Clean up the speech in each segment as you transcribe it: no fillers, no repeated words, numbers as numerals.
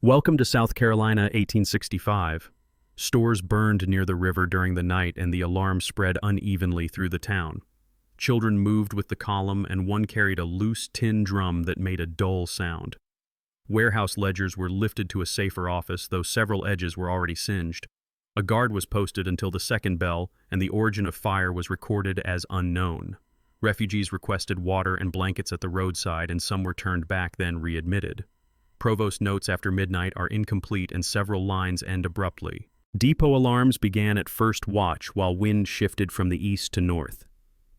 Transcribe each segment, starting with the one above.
Welcome to South Carolina, 1865. Stores burned near the river during the night and the alarm spread unevenly through the town. Children moved with the column and one carried a loose tin drum that made a dull sound. Warehouse ledgers were lifted to a safer office, though several edges were already singed. A guard was posted until the second bell, and the origin of fire was recorded as unknown. Refugees requested water and blankets at the roadside, and some were turned back, then readmitted. Provost notes after midnight are incomplete and several lines end abruptly. Depot alarms began at first watch while wind shifted from the east to north.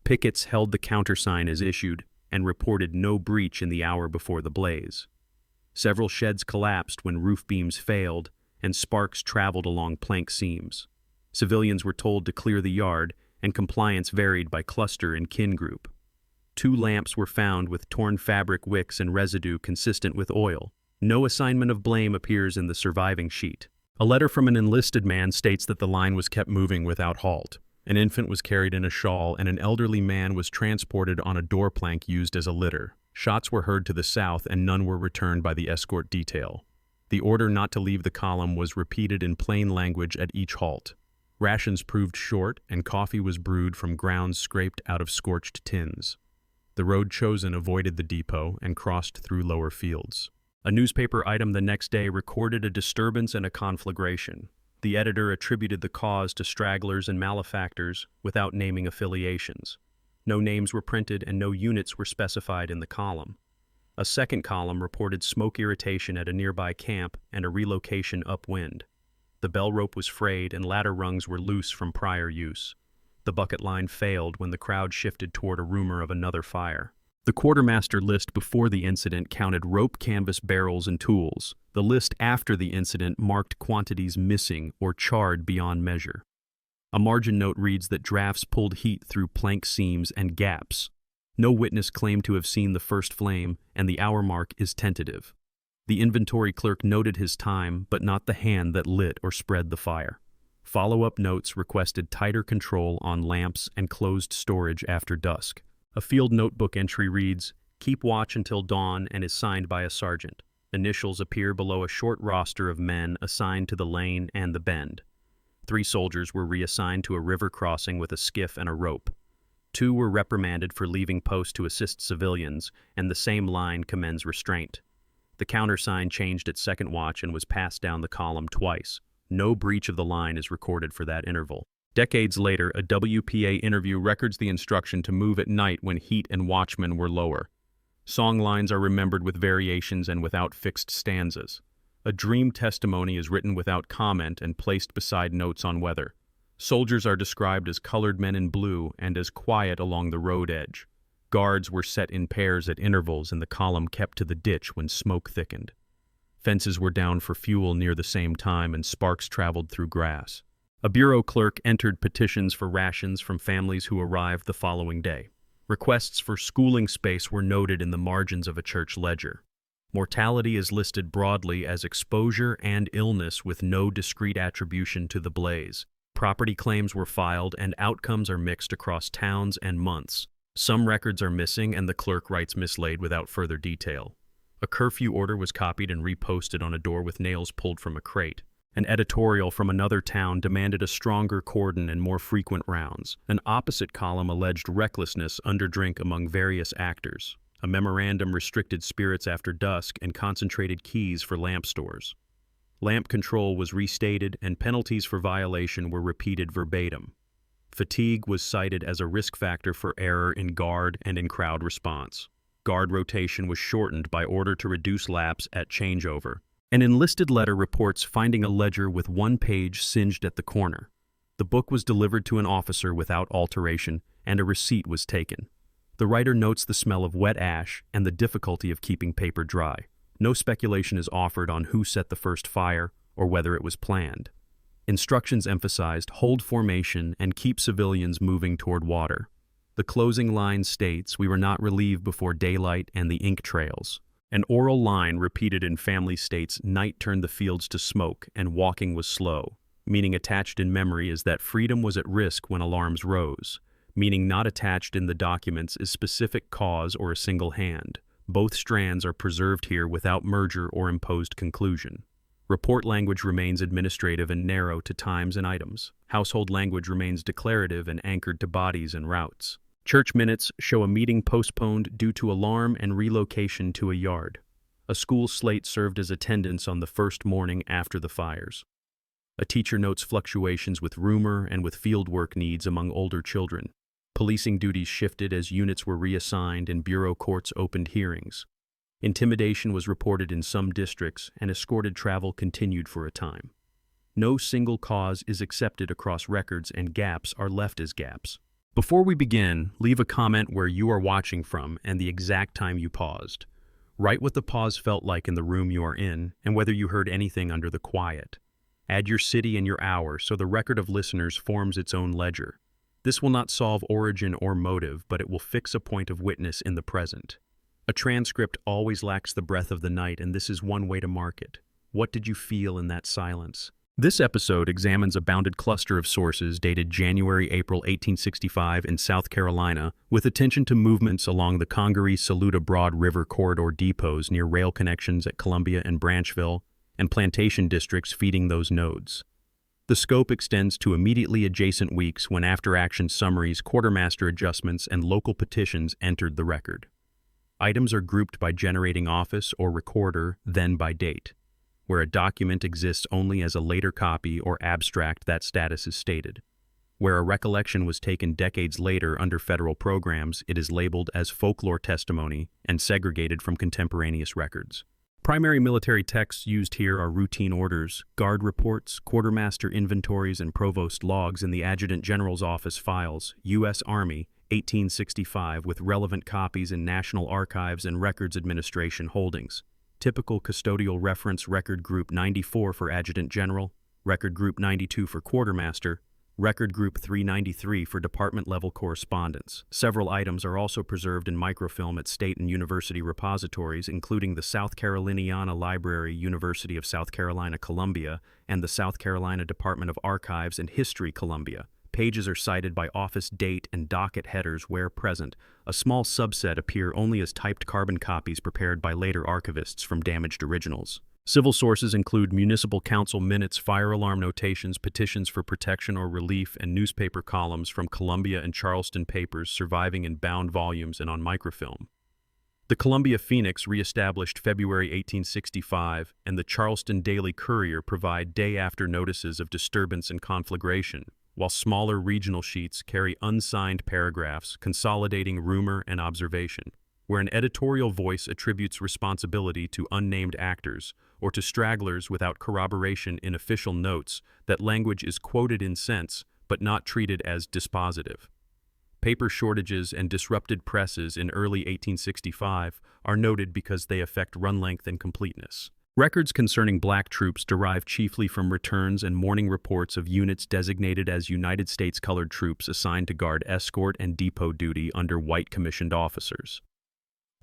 Pickets held the countersign as issued and reported no breach in the hour before the blaze. Several sheds collapsed when roof beams failed and sparks traveled along plank seams. Civilians were told to clear the yard, and compliance varied by cluster and kin group. 2 lamps were found with torn fabric wicks and residue consistent with oil. No assignment of blame appears in the surviving sheet. A letter from an enlisted man states that the line was kept moving without halt. An infant was carried in a shawl and an elderly man was transported on a door plank used as a litter. Shots were heard to the south and none were returned by the escort detail. The order not to leave the column was repeated in plain language at each halt. Rations proved short and coffee was brewed from grounds scraped out of scorched tins. The road chosen avoided the depot and crossed through lower fields. A newspaper item the next day recorded a disturbance and a conflagration. The editor attributed the cause to stragglers and malefactors without naming affiliations. No names were printed and no units were specified in the column. A second column reported smoke irritation at a nearby camp and a relocation upwind. The bell rope was frayed and ladder rungs were loose from prior use. The bucket line failed when the crowd shifted toward a rumor of another fire. The quartermaster list before the incident counted rope, canvas, barrels, and tools. The list after the incident marked quantities missing or charred beyond measure. A margin note reads that drafts pulled heat through plank seams and gaps. No witness claimed to have seen the first flame, and the hour mark is tentative. The inventory clerk noted his time, but not the hand that lit or spread the fire. Follow-up notes requested tighter control on lamps and closed storage after dusk. A field notebook entry reads, "Keep watch until dawn," and is signed by a sergeant. Initials appear below a short roster of men assigned to the lane and the bend. 3 soldiers were reassigned to a river crossing with a skiff and a rope. 2 were reprimanded for leaving post to assist civilians, and the same line commends restraint. The countersign changed at second watch and was passed down the column twice. No breach of the line is recorded for that interval. Decades later, a WPA interview records the instruction to move at night when heat and watchmen were lower. Song lines are remembered with variations and without fixed stanzas. A dream testimony is written without comment and placed beside notes on weather. Soldiers are described as colored men in blue and as quiet along the road edge. Guards were set in pairs at intervals and the column kept to the ditch when smoke thickened. Fences were down for fuel near the same time and sparks traveled through grass. A bureau clerk entered petitions for rations from families who arrived the following day. Requests for schooling space were noted in the margins of a church ledger. Mortality is listed broadly as exposure and illness with no discrete attribution to the blaze. Property claims were filed and outcomes are mixed across towns and months. Some records are missing and the clerk writes mislaid without further detail. A curfew order was copied and reposted on a door with nails pulled from a crate. An editorial from another town demanded a stronger cordon and more frequent rounds. An opposite column alleged recklessness under drink among various actors. A memorandum restricted spirits after dusk and concentrated keys for lamp stores. Lamp control was restated and penalties for violation were repeated verbatim. Fatigue was cited as a risk factor for error in guard and in crowd response. Guard rotation was shortened by order to reduce laps at changeover. An enlisted letter reports finding a ledger with 1 page singed at the corner. The book was delivered to an officer without alteration, and a receipt was taken. The writer notes the smell of wet ash and the difficulty of keeping paper dry. No speculation is offered on who set the first fire or whether it was planned. Instructions emphasized hold formation and keep civilians moving toward water. The closing line states, "We were not relieved before daylight and the ink trails." An oral line repeated in family states, "Night turned the fields to smoke and walking was slow." Meaning attached in memory is that freedom was at risk when alarms rose. Meaning not attached in the documents is specific cause or a single hand. Both strands are preserved here without merger or imposed conclusion. Report language remains administrative and narrow to times and items. Household language remains declarative and anchored to bodies and routes. Church minutes show a meeting postponed due to alarm and relocation to a yard. A school slate served as attendance on the first morning after the fires. A teacher notes fluctuations with rumor and with fieldwork needs among older children. Policing duties shifted as units were reassigned and bureau courts opened hearings. Intimidation was reported in some districts, and escorted travel continued for a time. No single cause is accepted across records, and gaps are left as gaps. Before we begin, leave a comment where you are watching from and the exact time you paused. Write what the pause felt like in the room you are in, and whether you heard anything under the quiet. Add your city and your hour so the record of listeners forms its own ledger. This will not solve origin or motive, but it will fix a point of witness in the present. A transcript always lacks the breath of the night, and this is one way to mark it. What did you feel in that silence? This episode examines a bounded cluster of sources dated January-April 1865 in South Carolina, with attention to movements along the Congaree-Saluda Broad River corridor depots near rail connections at Columbia and Branchville, and plantation districts feeding those nodes. The scope extends to immediately adjacent weeks when after-action summaries, quartermaster adjustments, and local petitions entered the record. Items are grouped by generating office or recorder, then by date. Where a document exists only as a later copy or abstract, that status is stated. Where a recollection was taken decades later under federal programs, it is labeled as folklore testimony and segregated from contemporaneous records. Primary military texts used here are routine orders, guard reports, quartermaster inventories, and provost logs in the Adjutant General's Office files, U.S. Army, 1865, with relevant copies in National Archives and Records Administration holdings. Typical custodial reference: Record Group 94 for Adjutant General, Record Group 92 for Quartermaster, Record Group 393 for department-level correspondence. Several items are also preserved in microfilm at state and university repositories, including the South Caroliniana Library, University of South Carolina, Columbia, and the South Carolina Department of Archives and History, Columbia. Pages are cited by office date and docket headers where present. A small subset appear only as typed carbon copies prepared by later archivists from damaged originals. Civil sources include municipal council minutes, fire alarm notations, petitions for protection or relief, and newspaper columns from Columbia and Charleston papers surviving in bound volumes and on microfilm. The Columbia Phoenix, re-established February 1865, and the Charleston Daily Courier provide day-after notices of disturbance and conflagration, while smaller regional sheets carry unsigned paragraphs consolidating rumor and observation. Where an editorial voice attributes responsibility to unnamed actors or to stragglers without corroboration in official notes, that language is quoted in sense but not treated as dispositive. Paper shortages and disrupted presses in early 1865 are noted because they affect run length and completeness. Records concerning black troops derive chiefly from returns and morning reports of units designated as United States colored troops assigned to guard escort and depot duty under white commissioned officers.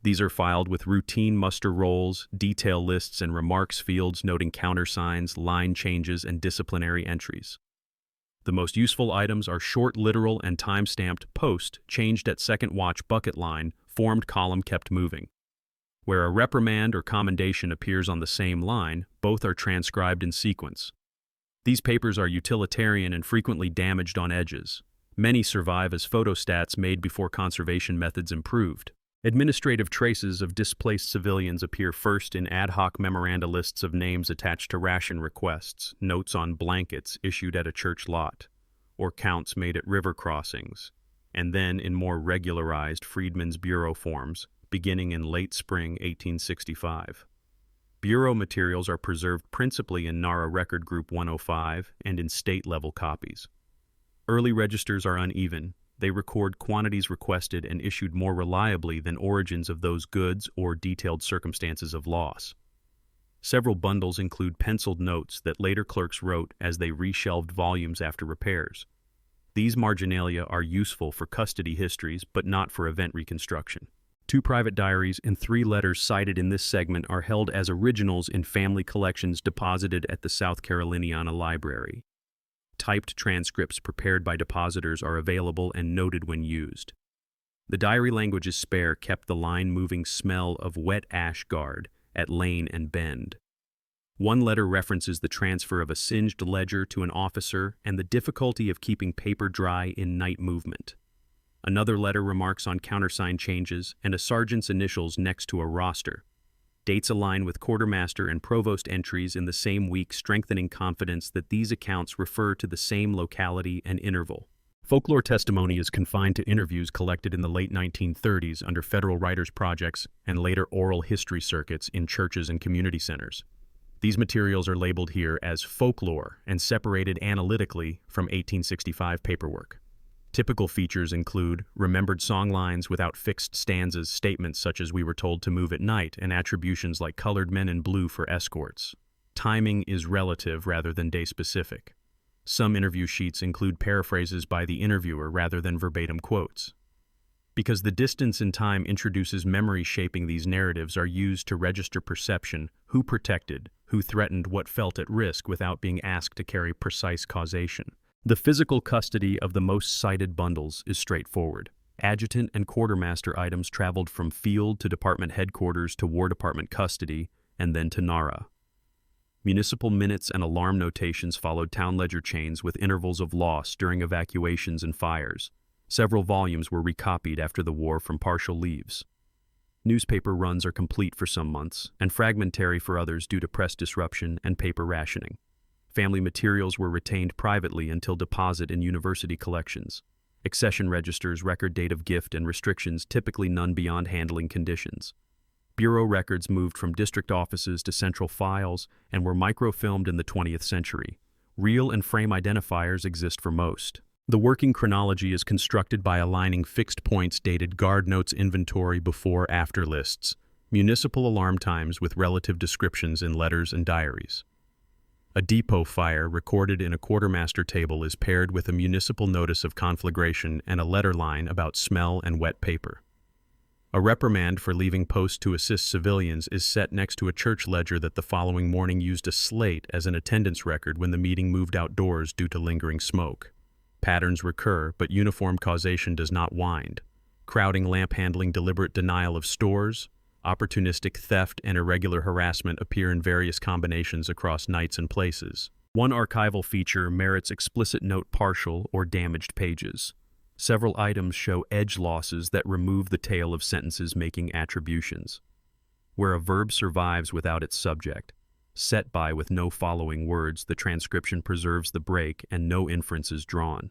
These are filed with routine muster rolls, detail lists, and remarks fields noting countersigns, line changes, and disciplinary entries. The most useful items are short literal and time-stamped post, changed at second watch bucket line, formed column kept moving. Where a reprimand or commendation appears on the same line, both are transcribed in sequence. These papers are utilitarian and frequently damaged on edges. Many survive as photostats made before conservation methods improved. Administrative traces of displaced civilians appear first in ad hoc memoranda lists of names attached to ration requests, notes on blankets issued at a church lot, or counts made at river crossings, and then in more regularized Freedmen's Bureau forms, beginning in late spring 1865. Bureau materials are preserved principally in NARA Record Group 105 and in state-level copies. Early registers are uneven. They record quantities requested and issued more reliably than origins of those goods or detailed circumstances of loss. Several bundles include penciled notes that later clerks wrote as they reshelved volumes after repairs. These marginalia are useful for custody histories, but not for event reconstruction. 2 private diaries and 3 letters cited in this segment are held as originals in family collections deposited at the South Caroliniana Library. Typed transcripts prepared by depositors are available and noted when used. The diary language is spare, kept the line-moving smell of wet ash guard at Lane and Bend. One letter references the transfer of a singed ledger to an officer and the difficulty of keeping paper dry in night movement. Another letter remarks on countersign changes and a sergeant's initials next to a roster. Dates align with quartermaster and provost entries in the same week, strengthening confidence that these accounts refer to the same locality and interval. Folklore testimony is confined to interviews collected in the late 1930s under federal writers' projects and later oral history circuits in churches and community centers. These materials are labeled here as folklore and separated analytically from 1865 paperwork. Typical features include remembered songlines without fixed stanzas, statements such as "we were told to move at night," and attributions like "colored men in blue for escorts." Timing is relative rather than day-specific. Some interview sheets include paraphrases by the interviewer rather than verbatim quotes. Because the distance in time introduces memory shaping, these narratives are used to register perception, who protected, who threatened, what felt at risk, without being asked to carry precise causation. The physical custody of the most cited bundles is straightforward. Adjutant and quartermaster items traveled from field to department headquarters to War Department custody and then to NARA. Municipal minutes and alarm notations followed town ledger chains with intervals of loss during evacuations and fires. Several volumes were recopied after the war from partial leaves. Newspaper runs are complete for some months and fragmentary for others due to press disruption and paper rationing. Family materials were retained privately until deposit in university collections. Accession registers record date of gift and restrictions, typically none beyond handling conditions. Bureau records moved from district offices to central files and were microfilmed in the 20th century. Reel and frame identifiers exist for most. The working chronology is constructed by aligning fixed points dated guard notes inventory before-after lists, municipal alarm times with relative descriptions in letters and diaries. A depot fire recorded in a quartermaster table is paired with a municipal notice of conflagration and a letter line about smell and wet paper. A reprimand for leaving post to assist civilians is set next to a church ledger that the following morning used a slate as an attendance record when the meeting moved outdoors due to lingering smoke. Patterns recur, but uniform causation does not wind. Crowding, lamp handling, deliberate denial of stores, opportunistic theft, and irregular harassment appear in various combinations across nights and places. One archival feature merits explicit note: partial or damaged pages. Several items show edge losses that remove the tail of sentences, making attributions. Where a verb survives without its subject, set by with no following words, the transcription preserves the break and no inference is drawn.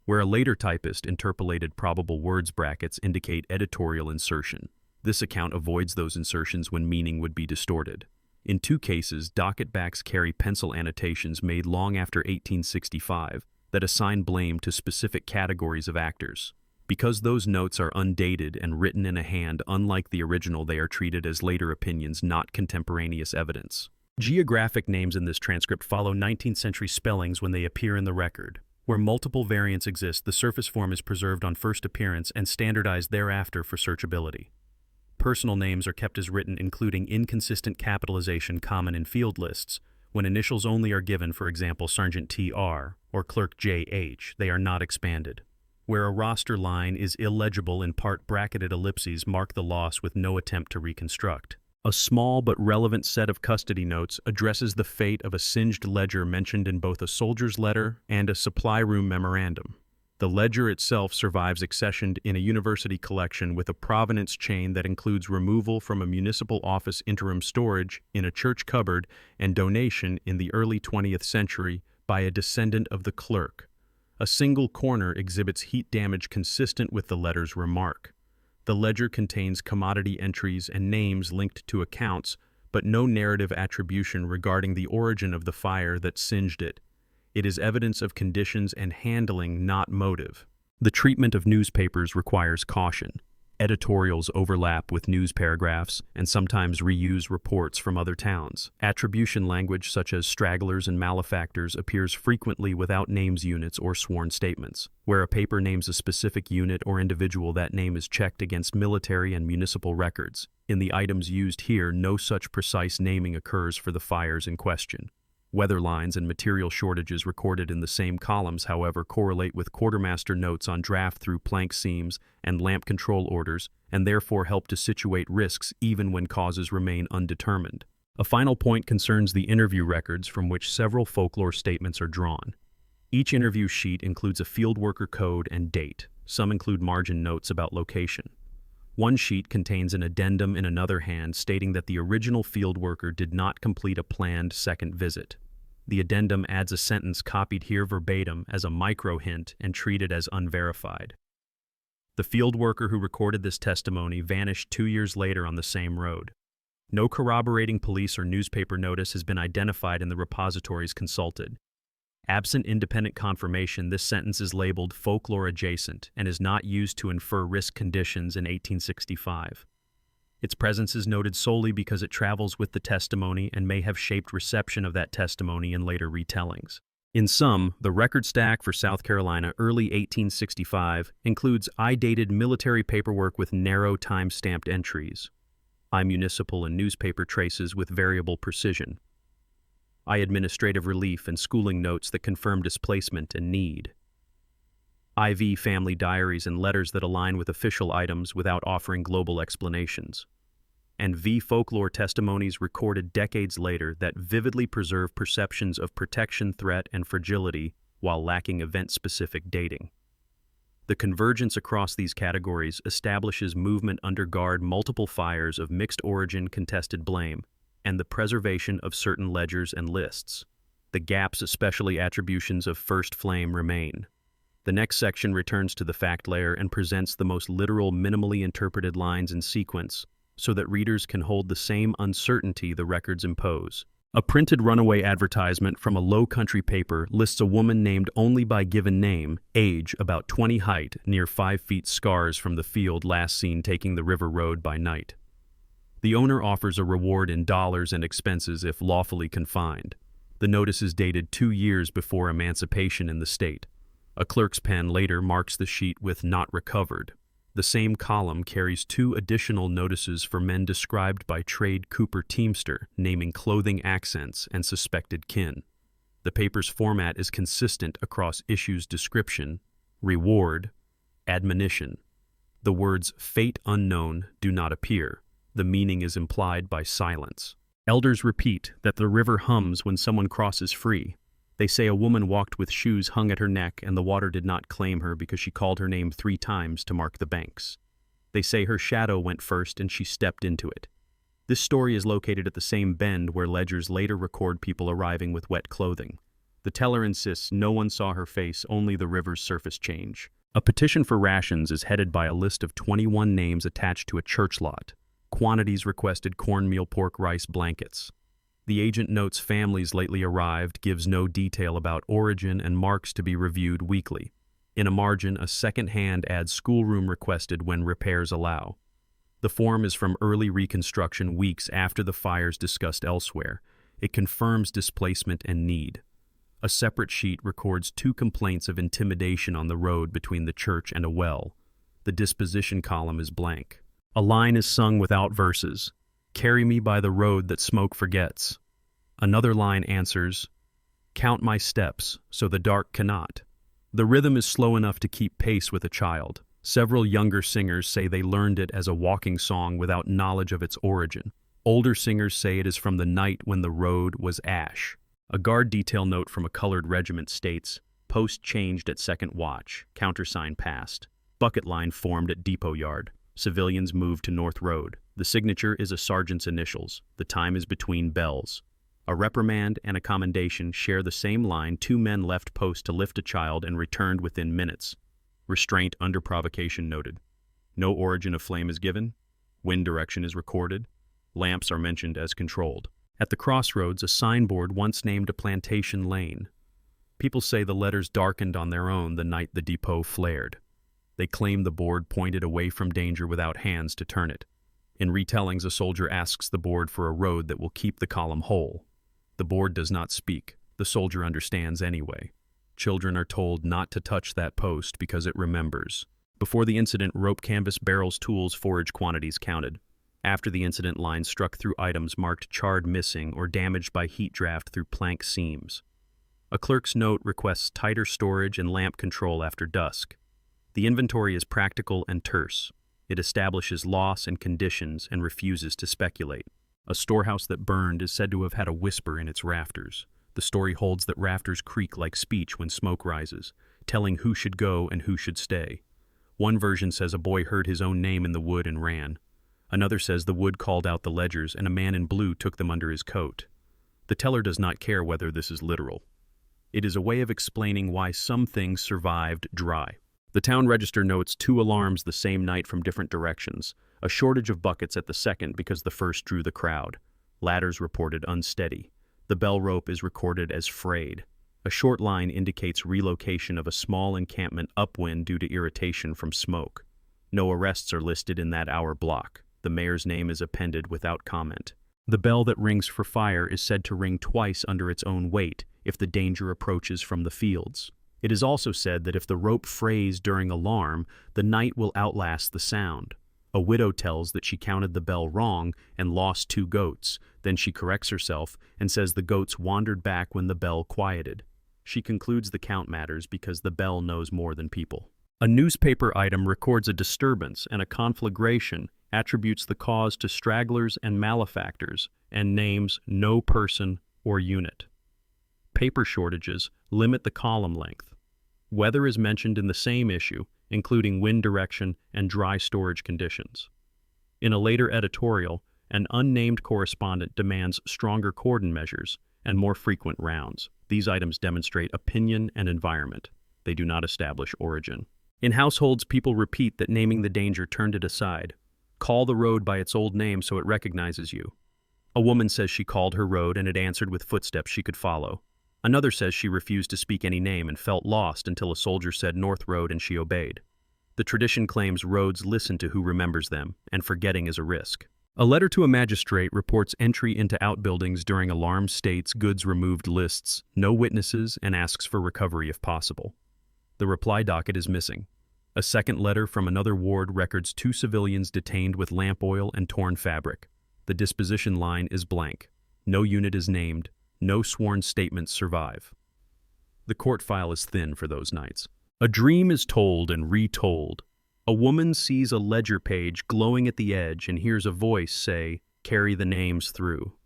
Where a later typist interpolated probable words, brackets indicate editorial insertion. This account avoids those insertions when meaning would be distorted. In two cases, docket backs carry pencil annotations made long after 1865 that assign blame to specific categories of actors. Because those notes are undated and written in a hand, unlike the original, they are treated as later opinions, not contemporaneous evidence. Geographic names in this transcript follow 19th century spellings when they appear in the record. Where multiple variants exist, the surface form is preserved on first appearance and standardized thereafter for searchability. Personal names are kept as written, including inconsistent capitalization common in field lists. When initials only are given, for example, Sergeant T.R. or Clerk J.H., they are not expanded. Where a roster line is illegible, in part bracketed ellipses mark the loss with no attempt to reconstruct. A small but relevant set of custody notes addresses the fate of a singed ledger mentioned in both a soldier's letter and a supply room memorandum. The ledger itself survives accessioned in a university collection with a provenance chain that includes removal from a municipal office, interim storage in a church cupboard, and donation in the early 20th century by a descendant of the clerk. A single corner exhibits heat damage consistent with the letter's remark. The ledger contains commodity entries and names linked to accounts, but no narrative attribution regarding the origin of the fire that singed it. It is evidence of conditions and handling, not motive. The treatment of newspapers requires caution. Editorials overlap with news paragraphs and sometimes reuse reports from other towns. Attribution language such as stragglers and malefactors appears frequently without names, units, or sworn statements. Where a paper names a specific unit or individual, that name is checked against military and municipal records. In the items used here, no such precise naming occurs for the fires in question. Weather lines and material shortages recorded in the same columns, however, correlate with quartermaster notes on draft through plank seams and lamp control orders, and therefore help to situate risks even when causes remain undetermined. A final point concerns the interview records from which several folklore statements are drawn. Each interview sheet includes a fieldworker code and date. Some include margin notes about location. One sheet contains an addendum in another hand stating that the original fieldworker did not complete a planned second visit. The addendum adds a sentence copied here verbatim as a micro-hint and treated as unverified. The fieldworker who recorded this testimony vanished 2 years later on the same road. No corroborating police or newspaper notice has been identified in the repositories consulted. Absent independent confirmation, this sentence is labeled folklore adjacent and is not used to infer risk conditions in 1865. Its presence is noted solely because it travels with the testimony and may have shaped reception of that testimony in later retellings. In sum, the record stack for South Carolina early 1865 includes I-dated military paperwork with narrow time-stamped entries, I-municipal and newspaper traces with variable precision, I-administrative relief and schooling notes that confirm displacement and need, IV family diaries and letters that align with official items without offering global explanations, and V folklore testimonies recorded decades later that vividly preserve perceptions of protection, threat, and fragility while lacking event-specific dating. The convergence across these categories establishes movement under guard multiple fires of mixed origin contested blame, and the preservation of certain ledgers and lists. The gaps, especially attributions of first flame, remain. The next section returns to the fact layer and presents the most literal, minimally interpreted lines in sequence, so that readers can hold the same uncertainty the records impose. A printed runaway advertisement from a low country paper lists a woman named only by given name, age about 20, height near 5 feet, scars from the field last seen taking the river road by night. The owner offers a reward in dollars and expenses if lawfully confined. The notice is dated 2 years before emancipation in the state. A clerk's pen later marks the sheet with "not recovered." The same column carries 2 additional notices for men described by trade Cooper Teamster, naming clothing accents and suspected kin. The paper's format is consistent across issues: description, reward, admonition. The words "fate unknown" do not appear. The meaning is implied by silence. Elders repeat that the river hums when someone crosses free. They say a woman walked with shoes hung at her neck and the water did not claim her because she called her name 3 times to mark the banks. They say her shadow went first and she stepped into it. This story is located at the same bend where ledgers later record people arriving with wet clothing. The teller insists no one saw her face, only the river's surface change. A petition for rations is headed by a list of 21 names attached to a church lot. Quantities requested: cornmeal, pork, rice, blankets. The agent notes families lately arrived, gives no detail about origin, and marks to be reviewed weekly. In a margin, a second hand adds schoolroom requested when repairs allow. The form is from early Reconstruction, weeks after the fires discussed elsewhere. It confirms displacement and need. A separate sheet records 2 complaints of intimidation on the road between the church and a well. The disposition column is blank. A line is sung without verses: "Carry me by the road that smoke forgets." Another line answers, "Count my steps, so the dark cannot." The rhythm is slow enough to keep pace with a child. Several younger singers say they learned it as a walking song without knowledge of its origin. Older singers say it is from the night when the road was ash. A guard detail note from a colored regiment states, "Post changed at second watch, countersign passed. Bucket line formed at depot yard. Civilians moved to North Road. The signature is a sergeant's initials. The time is between bells." A reprimand and a commendation share the same line. 2 men left post to lift a child and returned within minutes. Restraint under provocation noted. No origin of flame is given. Wind direction is recorded. Lamps are mentioned as controlled. At the crossroads, a signboard once named a plantation lane. People say the letters darkened on their own the night the depot flared. They claim the board pointed away from danger without hands to turn it. In retellings, a soldier asks the board for a road that will keep the column whole. The board does not speak. The soldier understands anyway. Children are told not to touch that post because it remembers. Before the incident, rope, canvas, barrels, tools, forage quantities counted. After the incident, lines struck through items marked charred, missing, or damaged by heat draft through plank seams. A clerk's note requests tighter storage and lamp control after dusk. The inventory is practical and terse. It establishes loss and conditions and refuses to speculate. A storehouse that burned is said to have had a whisper in its rafters. The story holds that rafters creak like speech when smoke rises, telling who should go and who should stay. One version says a boy heard his own name in the wood and ran. Another says the wood called out the ledgers and a man in blue took them under his coat. The teller does not care whether this is literal. It is a way of explaining why some things survived dry. The town register notes 2 alarms the same night from different directions, a shortage of buckets at the second because the first drew the crowd. Ladders reported unsteady. The bell rope is recorded as frayed. A short line indicates relocation of a small encampment upwind due to irritation from smoke. No arrests are listed in that hour block. The mayor's name is appended without comment. The bell that rings for fire is said to ring twice under its own weight if the danger approaches from the fields. It is also said that if the rope frays during alarm, the night will outlast the sound. A widow tells that she counted the bell wrong and lost 2 goats. Then she corrects herself and says the goats wandered back when the bell quieted. She concludes the count matters because the bell knows more than people. A newspaper item records a disturbance and a conflagration, attributes the cause to stragglers and malefactors, and names no person or unit. Paper shortages limit the column length. Weather is mentioned in the same issue, including wind direction and dry storage conditions. In a later editorial, an unnamed correspondent demands stronger cordon measures and more frequent rounds. These items demonstrate opinion and environment. They do not establish origin. In households, people repeat that naming the danger turned it aside. Call the road by its old name so it recognizes you. A woman says she called her road and it answered with footsteps she could follow. Another says she refused to speak any name and felt lost until a soldier said North Road and she obeyed. The tradition claims roads listen to who remembers them, and forgetting is a risk. A letter to a magistrate reports entry into outbuildings during alarmed states, goods removed lists, no witnesses, and asks for recovery if possible. The reply docket is missing. A second letter from another ward records 2 civilians detained with lamp oil and torn fabric. The disposition line is blank. No unit is named. No sworn statements survive. The court file is thin for those nights. A dream is told and retold. A woman sees a ledger page glowing at the edge and hears a voice say, "Carry the names through."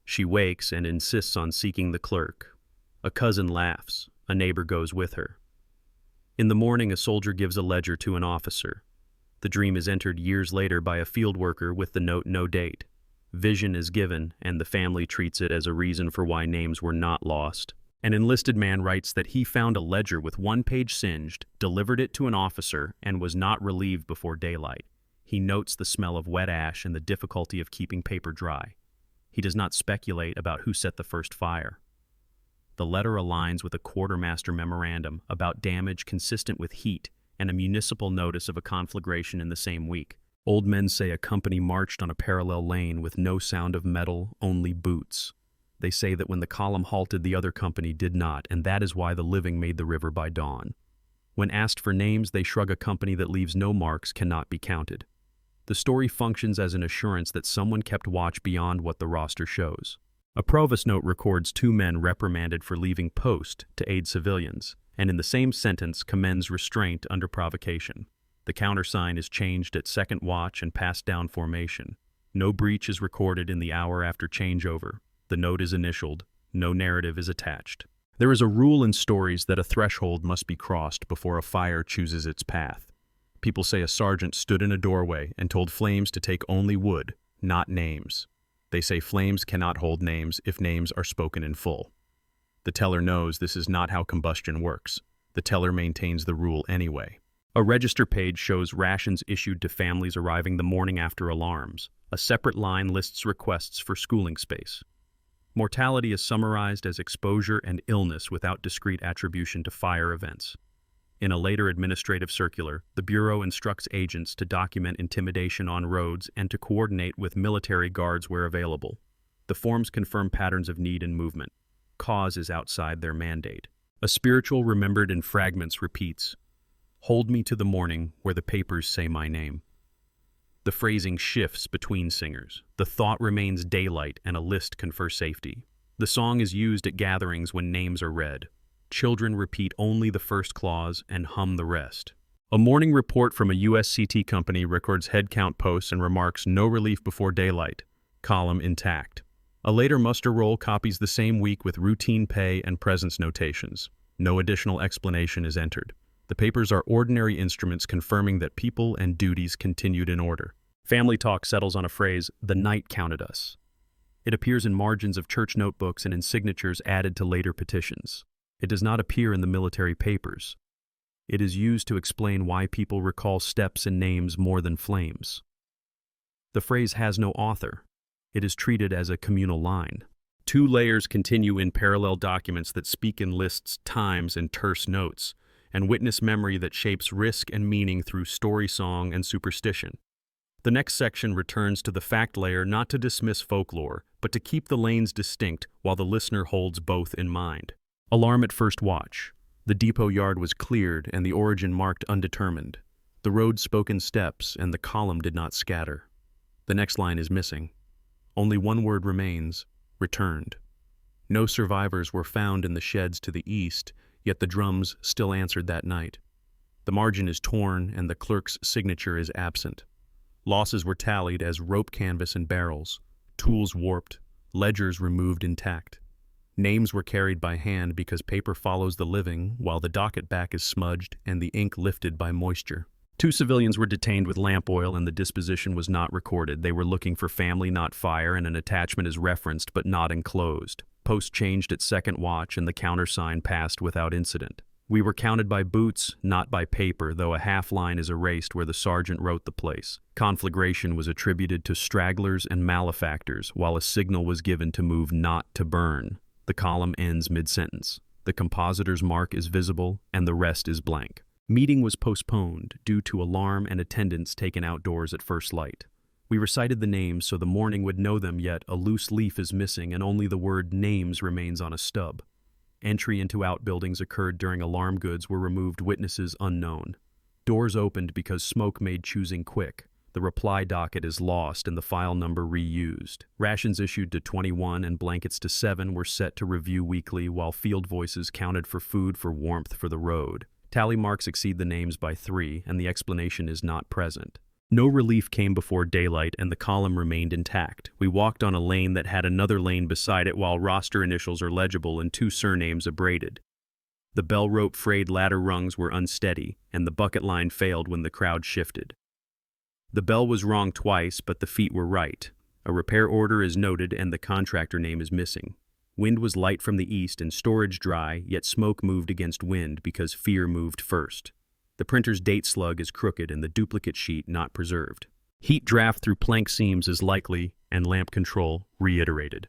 She wakes and insists on seeking the clerk. A cousin laughs. A neighbor goes with her. In the morning, a soldier gives a ledger to an officer. The dream is entered years later by a field worker with the note "no date." Vision is given, and the family treats it as a reason for why names were not lost. An enlisted man writes that he found a ledger with 1 page singed, delivered it to an officer, and was not relieved before daylight. He notes the smell of wet ash and the difficulty of keeping paper dry. He does not speculate about who set the first fire. The letter aligns with a quartermaster memorandum about damage consistent with heat and a municipal notice of a conflagration in the same week. Old men say a company marched on a parallel lane with no sound of metal, only boots. They say that when the column halted, the other company did not, and that is why the living made the river by dawn. When asked for names, they shrug. A company that leaves no marks cannot be counted. The story functions as an assurance that someone kept watch beyond what the roster shows. A provost note records 2 men reprimanded for leaving post to aid civilians, and in the same sentence commends restraint under provocation. The countersign is changed at second watch and passed down formation. No breach is recorded in the hour after changeover. The note is initialed. No narrative is attached. There is a rule in stories that a threshold must be crossed before a fire chooses its path. People say a sergeant stood in a doorway and told flames to take only wood, not names. They say flames cannot hold names if names are spoken in full. The teller knows this is not how combustion works. The teller maintains the rule anyway. A register page shows rations issued to families arriving the morning after alarms. A separate line lists requests for schooling space. Mortality is summarized as exposure and illness without discrete attribution to fire events. In a later administrative circular, the Bureau instructs agents to document intimidation on roads and to coordinate with military guards where available. The forms confirm patterns of need and movement. Cause is outside their mandate. A spiritual remembered in fragments repeats, "Hold me to the morning where the papers say my name." The phrasing shifts between singers. The thought remains daylight and a list confers safety. The song is used at gatherings when names are read. Children repeat only the first clause and hum the rest. A morning report from a USCT company records head count posts and remarks no relief before daylight. column intact. A later muster roll copies the same week with routine pay and presence notations. No additional explanation is entered. The papers are ordinary instruments confirming that people and duties continued in order. Family talk settles on a phrase, "the night counted us." It appears in margins of church notebooks and in signatures added to later petitions. It does not appear in the military papers. It is used to explain why people recall steps and names more than flames. The phrase has no author. It is treated as a communal line. Two layers continue in parallel documents that speak in lists, times, and terse notes, and witness memory that shapes risk and meaning through story song and superstition. The next section returns to the fact layer not to dismiss folklore, but to keep the lanes distinct while the listener holds both in mind. Alarm at first watch. The depot yard was cleared and the origin marked undetermined. The road spoke in steps and the column did not scatter. The next line is missing. Only one word remains, returned. No survivors were found in the sheds to the east, yet the drums still answered that night. The margin is torn and the clerk's signature is absent. Losses were tallied as rope canvas and barrels, tools warped, ledgers removed intact. Names were carried by hand because paper follows the living, while the docket back is smudged and the ink lifted by moisture. 2 civilians were detained with lamp oil and the disposition was not recorded. They were looking for family, not fire, and an attachment is referenced but not enclosed. Post changed at second watch and the countersign passed without incident. We were counted by boots, not by paper, though a half line is erased where the sergeant wrote the place. Conflagration was attributed to stragglers and malefactors, while a signal was given to move not to burn. The column ends mid-sentence. The compositor's mark is visible and the rest is blank. Meeting was postponed due to alarm and attendance taken outdoors at first light. We recited the names so the morning would know them, yet a loose leaf is missing and only the word names remains on a stub. Entry into outbuildings occurred during alarm goods were removed, witnesses unknown. Doors opened because smoke made choosing quick. The reply docket is lost and the file number reused. Rations issued to 21 and blankets to 7 were set to review weekly, while field voices counted for food for warmth for the road. Tally marks exceed the names by 3, and the explanation is not present. No relief came before daylight, and the column remained intact. We walked on a lane that had another lane beside it, while roster initials are legible and 2 surnames abraded. The bell rope frayed ladder rungs were unsteady, and the bucket line failed when the crowd shifted. The bell was wrong twice, but the feet were right. A repair order is noted, and the contractor name is missing. Wind was light from the east and storage dry, yet smoke moved against wind because fear moved first. The printer's date slug is crooked and the duplicate sheet not preserved. Heat draft through plank seams is likely, and lamp control reiterated.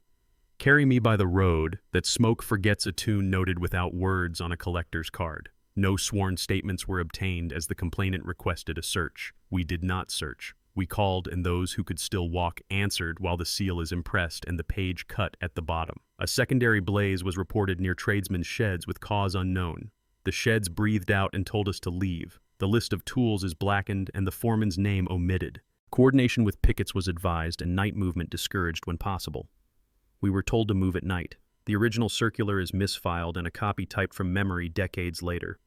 Carry me by the road, that smoke forgets a tune noted without words on a collector's card. No sworn statements were obtained as the complainant requested a search. We did not search. We called and those who could still walk answered while the seal is impressed and the page cut at the bottom. A secondary blaze was reported near tradesmen's sheds with cause unknown. The sheds breathed out and told us to leave. The list of tools is blackened and the foreman's name omitted. Coordination with pickets was advised and night movement discouraged when possible. We were told to move at night. The original circular is misfiled and a copy typed from memory decades later.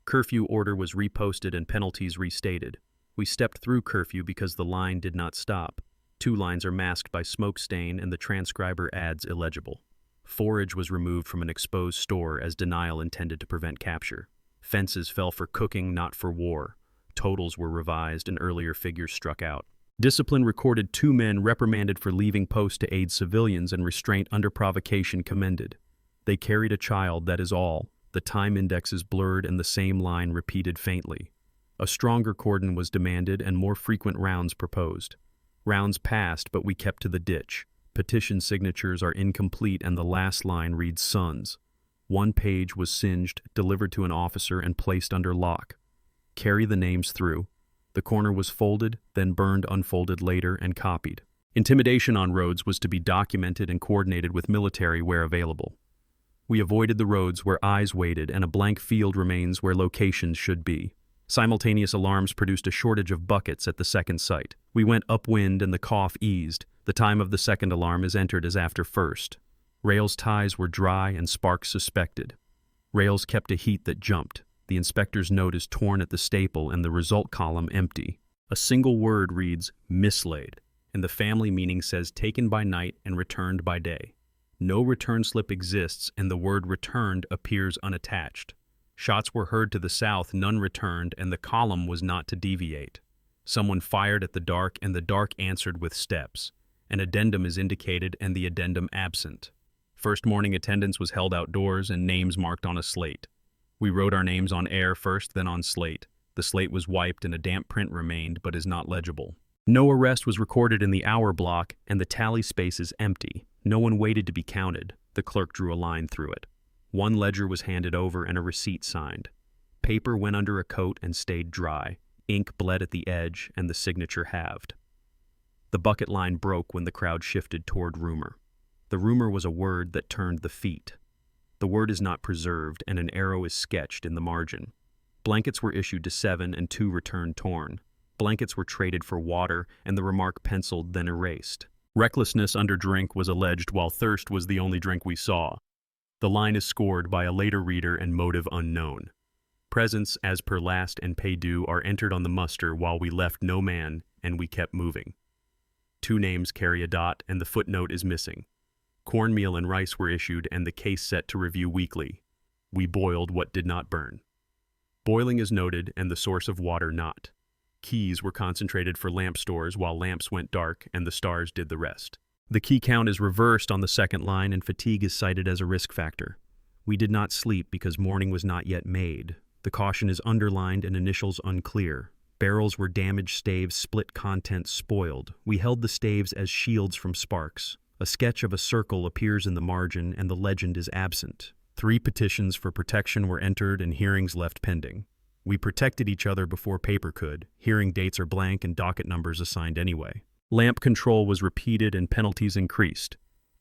Curfew order was reposted and penalties restated. We stepped through curfew because the line did not stop. 2 lines are masked by smoke stain and the transcriber adds illegible. Forage was removed from an exposed store as denial intended to prevent capture. Fences fell for cooking, not for war. Totals were revised and earlier figures struck out. Discipline recorded 2 men reprimanded for leaving post to aid civilians and restraint under provocation commended. They carried a child, that is all. The time index is blurred and the same line repeated faintly. A stronger cordon was demanded and more frequent rounds proposed. Rounds passed, but we kept to the ditch. Petition signatures are incomplete and the last line reads sons. 1 page was singed, delivered to an officer and placed under lock. Carry the names through. The corner was folded, then burned unfolded later and copied. Intimidation on roads was to be documented and coordinated with military where available. We avoided the roads where eyes waited and a blank field remains where locations should be. Simultaneous alarms produced a shortage of buckets at the second site. We went upwind and the cough eased. The time of the second alarm is entered as after first. Rails ties were dry and sparks suspected. Rails kept a heat that jumped. The inspector's note is torn at the staple and the result column empty. A single word reads mislaid, and the family meaning says taken by night and returned by day. No return slip exists, and the word returned appears unattached. Shots were heard to the south, none returned, and the column was not to deviate. Someone fired at the dark, and the dark answered with steps. An addendum is indicated, and the addendum absent. First morning attendance was held outdoors, and names marked on a slate. We wrote our names on air first, then on slate. The slate was wiped, and a damp print remained, but is not legible. No arrest was recorded in the hour block, and the tally space is empty. No one waited to be counted. The clerk drew a line through it. One ledger was handed over and a receipt signed. Paper went under a coat and stayed dry. Ink bled at the edge, and the signature halved. The bucket line broke when the crowd shifted toward rumor. The rumor was a word that turned the feet. The word is not preserved, and an arrow is sketched in the margin. Blankets were issued to 7 and 2 returned torn. Blankets were traded for water, and the remark penciled, then erased. Recklessness under drink was alleged, while thirst was the only drink we saw. The line is scored by a later reader and motive unknown. Presents, as per last and pay due, are entered on the muster, while we left no man, and we kept moving. 2 names carry a dot, and the footnote is missing. Cornmeal and rice were issued, and the case set to review weekly. We boiled what did not burn. Boiling is noted, and the source of water not. Keys were concentrated for lamp stores, while lamps went dark, and the stars did the rest. The key count is reversed on the second line, and fatigue is cited as a risk factor. We did not sleep because morning was not yet made. The caution is underlined and initials unclear. Barrels were damaged, staves split, contents spoiled. We held the staves as shields from sparks. A sketch of a circle appears in the margin, and the legend is absent. 3 petitions for protection were entered and hearings left pending. We protected each other before paper could. Hearing dates are blank and docket numbers assigned anyway. Lamp control was repeated and penalties increased.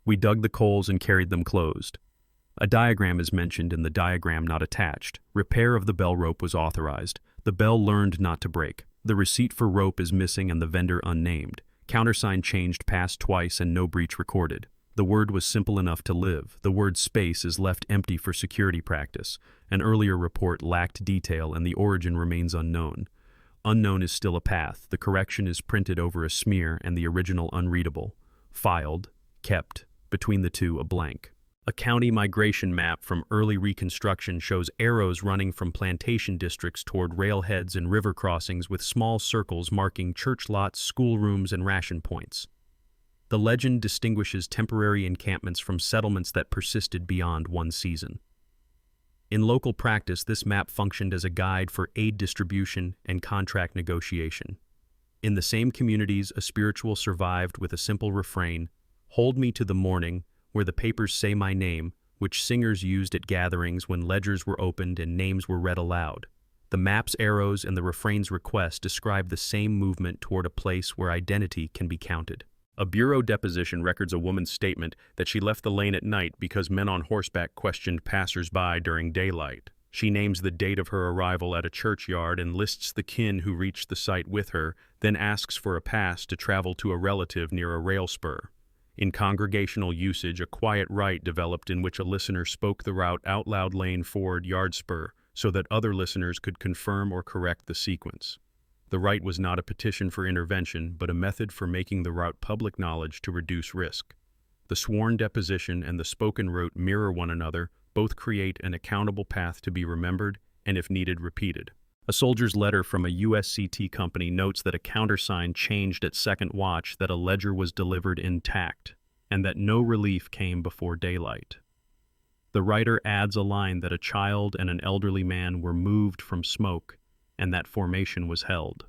We dug the coals and carried them closed. A diagram is mentioned in the diagram not attached. Repair of the bell rope was authorized. The bell learned not to break. The receipt for rope is missing and the vendor unnamed. Countersign changed past twice and no breach recorded. The word was simple enough to live. The word space is left empty for security practice. An earlier report lacked detail and the origin remains unknown. Unknown is still a path. The correction is printed over a smear and the original unreadable. Filed, kept, between the two a blank. A county migration map from early Reconstruction shows arrows running from plantation districts toward railheads and river crossings with small circles marking church lots, schoolrooms, and ration points. The legend distinguishes temporary encampments from settlements that persisted beyond one season. In local practice, this map functioned as a guide for aid distribution and contract negotiation. In the same communities, a spiritual survived with a simple refrain, "Hold me to the morning," where the papers say my name, which singers used at gatherings when ledgers were opened and names were read aloud. The map's arrows and the refrain's request describe the same movement toward a place where identity can be counted. A bureau deposition records a woman's statement that she left the lane at night because men on horseback questioned passers-by during daylight. She names the date of her arrival at a churchyard and lists the kin who reached the site with her, then asks for a pass to travel to a relative near a rail spur. In congregational usage, a quiet rite developed in which a listener spoke the route out loud: lane, ford, yard spur, so that other listeners could confirm or correct the sequence. The rite was not a petition for intervention, but a method for making the route public knowledge to reduce risk. The sworn deposition and the spoken route mirror one another, both create an accountable path to be remembered and, if needed, repeated. A soldier's letter from a USCT company notes that a countersign changed at second watch, that a ledger was delivered intact, and that no relief came before daylight. The writer adds a line that a child and an elderly man were moved from smoke, and that formation was held.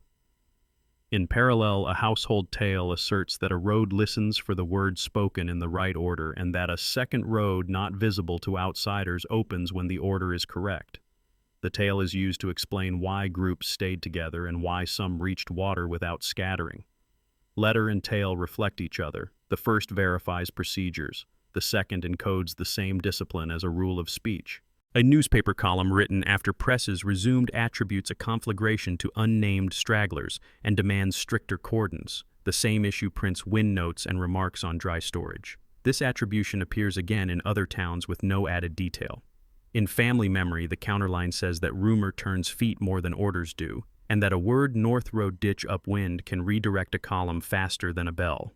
In parallel, a household tale asserts that a road listens for the word spoken in the right order, and that a second road not visible to outsiders opens when the order is correct. The tale is used to explain why groups stayed together and why some reached water without scattering. Letter and tale reflect each other. The first verifies procedures. The second encodes the same discipline as a rule of speech. A newspaper column written after presses resumed attributes a conflagration to unnamed stragglers and demands stricter cordons. The same issue prints wind notes and remarks on dry storage. This attribution appears again in other towns with no added detail. In family memory, the counterline says that rumor turns feet more than orders do, and that a word north road ditch upwind can redirect a column faster than a bell.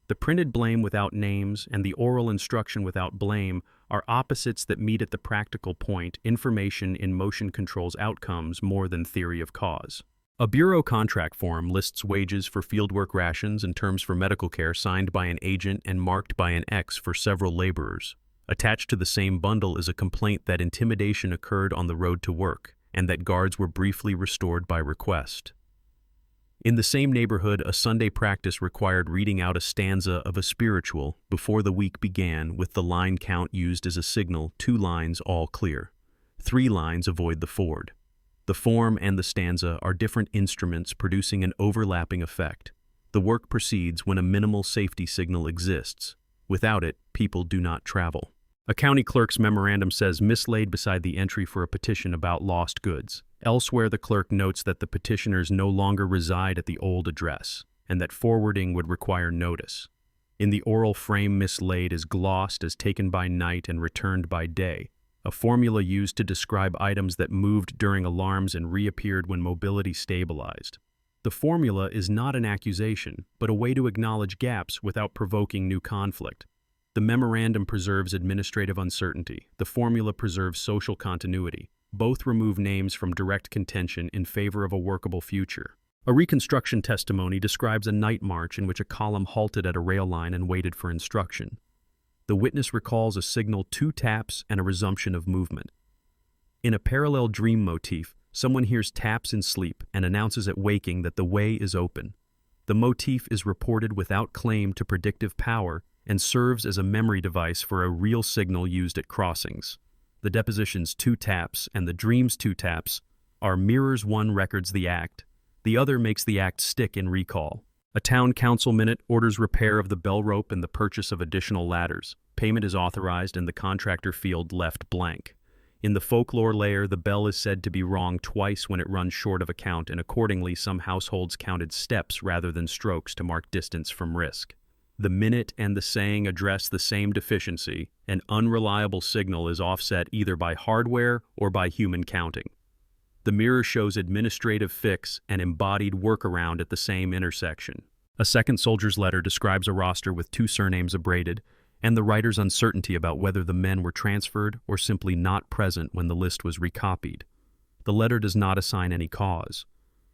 The printed blame without names and the oral instruction without blame are opposites that meet at the practical point. Information in motion controls outcomes more than theory of cause. A bureau contract form lists wages for fieldwork rations and terms for medical care signed by an agent and marked by an X for several laborers. Attached to the same bundle is a complaint that intimidation occurred on the road to work and that guards were briefly restored by request. In the same neighborhood, a Sunday practice required reading out a stanza of a spiritual before the week began, with the line count used as a signal: 2 lines all clear. 3 lines avoid the ford. The form and the stanza are different instruments producing an overlapping effect. The work proceeds when a minimal safety signal exists. Without it, people do not travel. A county clerk's memorandum says mislaid beside the entry for a petition about lost goods. Elsewhere, the clerk notes that the petitioners no longer reside at the old address, and that forwarding would require notice. In the oral frame, mislaid is glossed as taken by night and returned by day, a formula used to describe items that moved during alarms and reappeared when mobility stabilized. The formula is not an accusation, but a way to acknowledge gaps without provoking new conflict. The memorandum preserves administrative uncertainty. The formula preserves social continuity. Both remove names from direct contention in favor of a workable future. A reconstruction testimony describes a night march in which a column halted at a rail line and waited for instruction. The witness recalls a signal, 2 taps, and a resumption of movement. In a parallel dream motif, someone hears taps in sleep and announces at waking that the way is open. The motif is reported without claim to predictive power and serves as a memory device for a real signal used at crossings. The deposition's 2 taps and the dream's 2 taps are mirrors. One records the act, the other makes the act stick in recall. A town council minute orders repair of the bell rope and the purchase of additional ladders. Payment is authorized and the contractor field left blank. In the folklore layer, the bell is said to be wrong twice when it runs short of a count, and accordingly some households counted steps rather than strokes to mark distance from risk. The minute and the saying address the same deficiency. An unreliable signal is offset either by hardware or by human counting. The mirror shows administrative fix and embodied workaround at the same intersection. A second soldier's letter describes a roster with 2 surnames abraded, and the writer's uncertainty about whether the men were transferred or simply not present when the list was recopied. The letter does not assign any cause.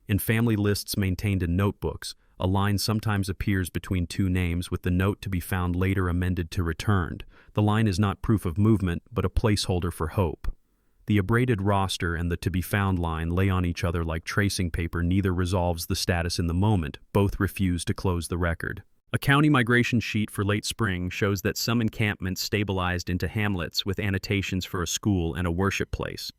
In family lists maintained in notebooks, a line sometimes appears between 2 names, with the note to be found later amended to returned. The line is not proof of movement, but a placeholder for hope. The abraded roster and the to-be-found line lay on each other like tracing paper. Neither resolves the status in the moment. Both refuse to close the record. A county migration sheet for late spring shows that some encampments stabilized into hamlets with annotations for a school and a worship place.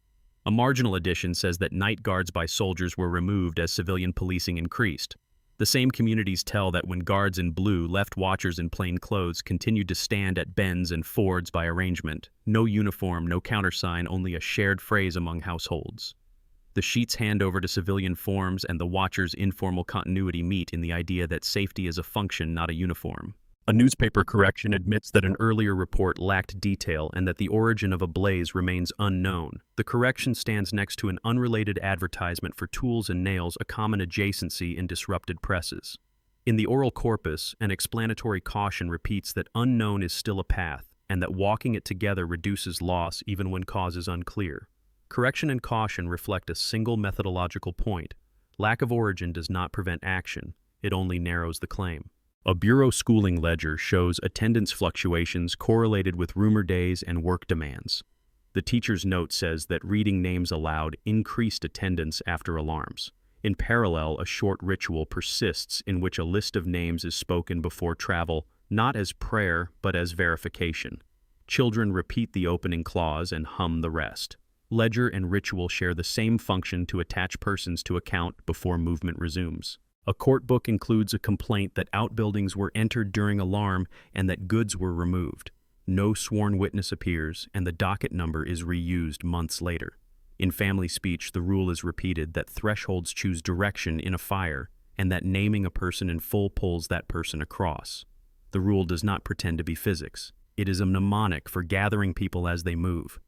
A marginal addition says that night guards by soldiers were removed as civilian policing increased. The same communities tell that when guards in blue left, watchers in plain clothes continued to stand at bends and fords by arrangement. No uniform, no countersign, only a shared phrase among households. The sheets hand over to civilian forms, and the watchers' informal continuity meet in the idea that safety is a function, not a uniform. A newspaper correction admits that an earlier report lacked detail and that the origin of a blaze remains unknown. The correction stands next to an unrelated advertisement for tools and nails, a common adjacency in disrupted presses. In the oral corpus, an explanatory caution repeats that unknown is still a path, and that walking it together reduces loss even when cause is unclear. Correction and caution reflect a single methodological point. Lack of origin does not prevent action, it only narrows the claim. A bureau schooling ledger shows attendance fluctuations correlated with rumor days and work demands. The teacher's note says that reading names aloud increased attendance after alarms. In parallel, a short ritual persists in which a list of names is spoken before travel, not as prayer but as verification. Children repeat the opening clause and hum the rest. Ledger and ritual share the same function to attach persons to account before movement resumes. A court book includes a complaint that outbuildings were entered during alarm and that goods were removed. No sworn witness appears, and the docket number is reused months later. In family speech, the rule is repeated that thresholds choose direction in a fire, and that naming a person in full pulls that person across. The rule does not pretend to be physics. It is a mnemonic for gathering people as they move.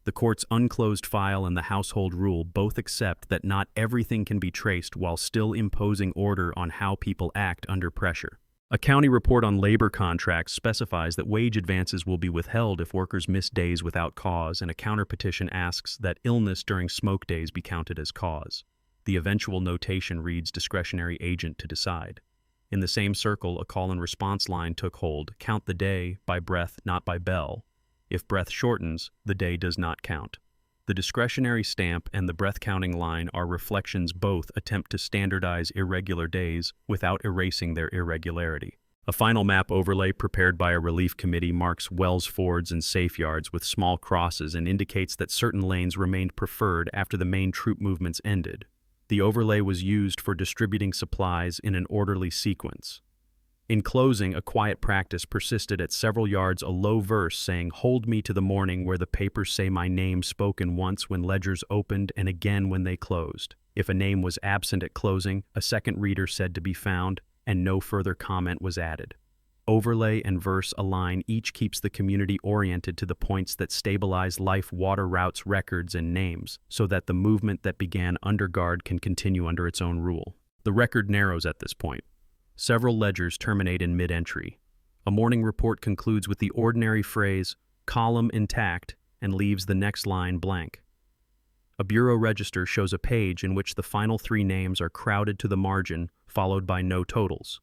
The court's unclosed file and the household rule both accept that not everything can be traced while still imposing order on how people act under pressure. A county report on labor contracts specifies that wage advances will be withheld if workers miss days without cause, and a counterpetition asks that illness during smoke days be counted as cause. The eventual notation reads discretionary agent to decide. In the same circle, a call and response line took hold: count the day by breath, not by bell. If breath shortens, the day does not count. The discretionary stamp and the breath counting line are reflections both attempt to standardize irregular days without erasing their irregularity. A final map overlay prepared by a relief committee marks wells, fords, and safe yards with small crosses and indicates that certain lanes remained preferred after the main troop movements ended. The overlay was used for distributing supplies in an orderly sequence. In closing, a quiet practice persisted at several yards, a low verse saying, "Hold me to the morning," where the papers say my name spoken once when ledgers opened and again when they closed. If a name was absent at closing, a second reader said to be found, and no further comment was added. Overlay and verse align, each keeps the community oriented to the points that stabilize life, water routes, records, and names, so that the movement that began under guard can continue under its own rule. The record narrows at this point. Several ledgers terminate in mid-entry. A morning report concludes with the ordinary phrase, "column intact," and leaves the next line blank. A bureau register shows a page in which the final three names are crowded to the margin, followed by no totals.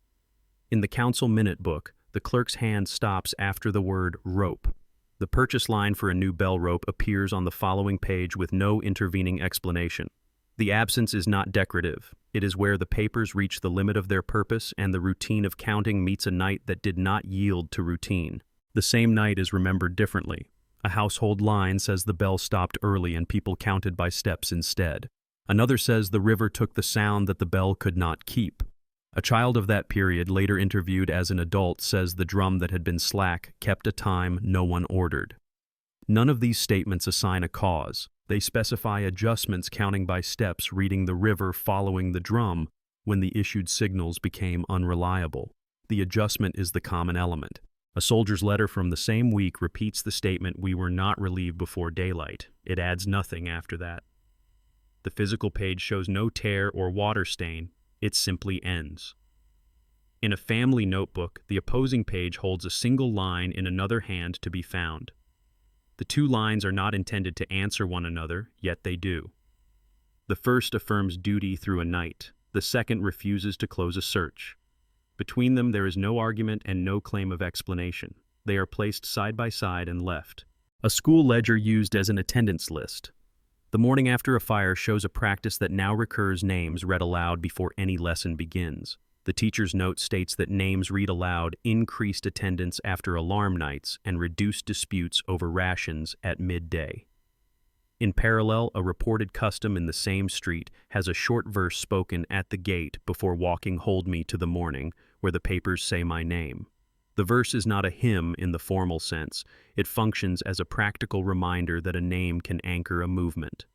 In the council minute book, the clerk's hand stops after the word rope. The purchase line for a new bell rope appears on the following page with no intervening explanation. The absence is not decorative. It is where the papers reach the limit of their purpose and the routine of counting meets a night that did not yield to routine. The same night is remembered differently. A household line says the bell stopped early and people counted by steps instead. Another says the river took the sound that the bell could not keep. A child of that period, later interviewed as an adult, says the drum that had been slack kept a time no one ordered. None of these statements assign a cause. They specify adjustments counting by steps, reading the river following the drum when the issued signals became unreliable. The adjustment is the common element. A soldier's letter from the same week repeats the statement, "We were not relieved before daylight." It adds nothing after that. The physical page shows no tear or water stain. It simply ends. In a family notebook, the opposing page holds a single line in another hand to be found. The two lines are not intended to answer one another, yet they do. The first affirms duty through a night. The second refuses to close a search. Between them there is no argument and no claim of explanation. They are placed side by side and left. A school ledger used as an attendance list. The morning after a fire shows a practice that now recurs: names read aloud before any lesson begins. The teacher's note states that names read aloud increased attendance after alarm nights and reduced disputes over rations at midday. In parallel, a reported custom in the same street has a short verse spoken at the gate before walking "Hold me to the morning," where the papers say my name. The verse is not a hymn in the formal sense. It functions as a practical reminder that a name can anchor a movement.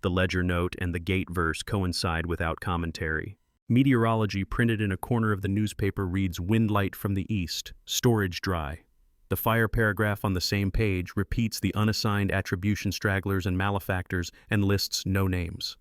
The ledger note and the gate verse coincide without commentary. Meteorology printed in a corner of the newspaper reads, "Wind light from the east, storage dry." The fire paragraph on the same page repeats the unassigned attribution, stragglers, and malefactors and lists no names.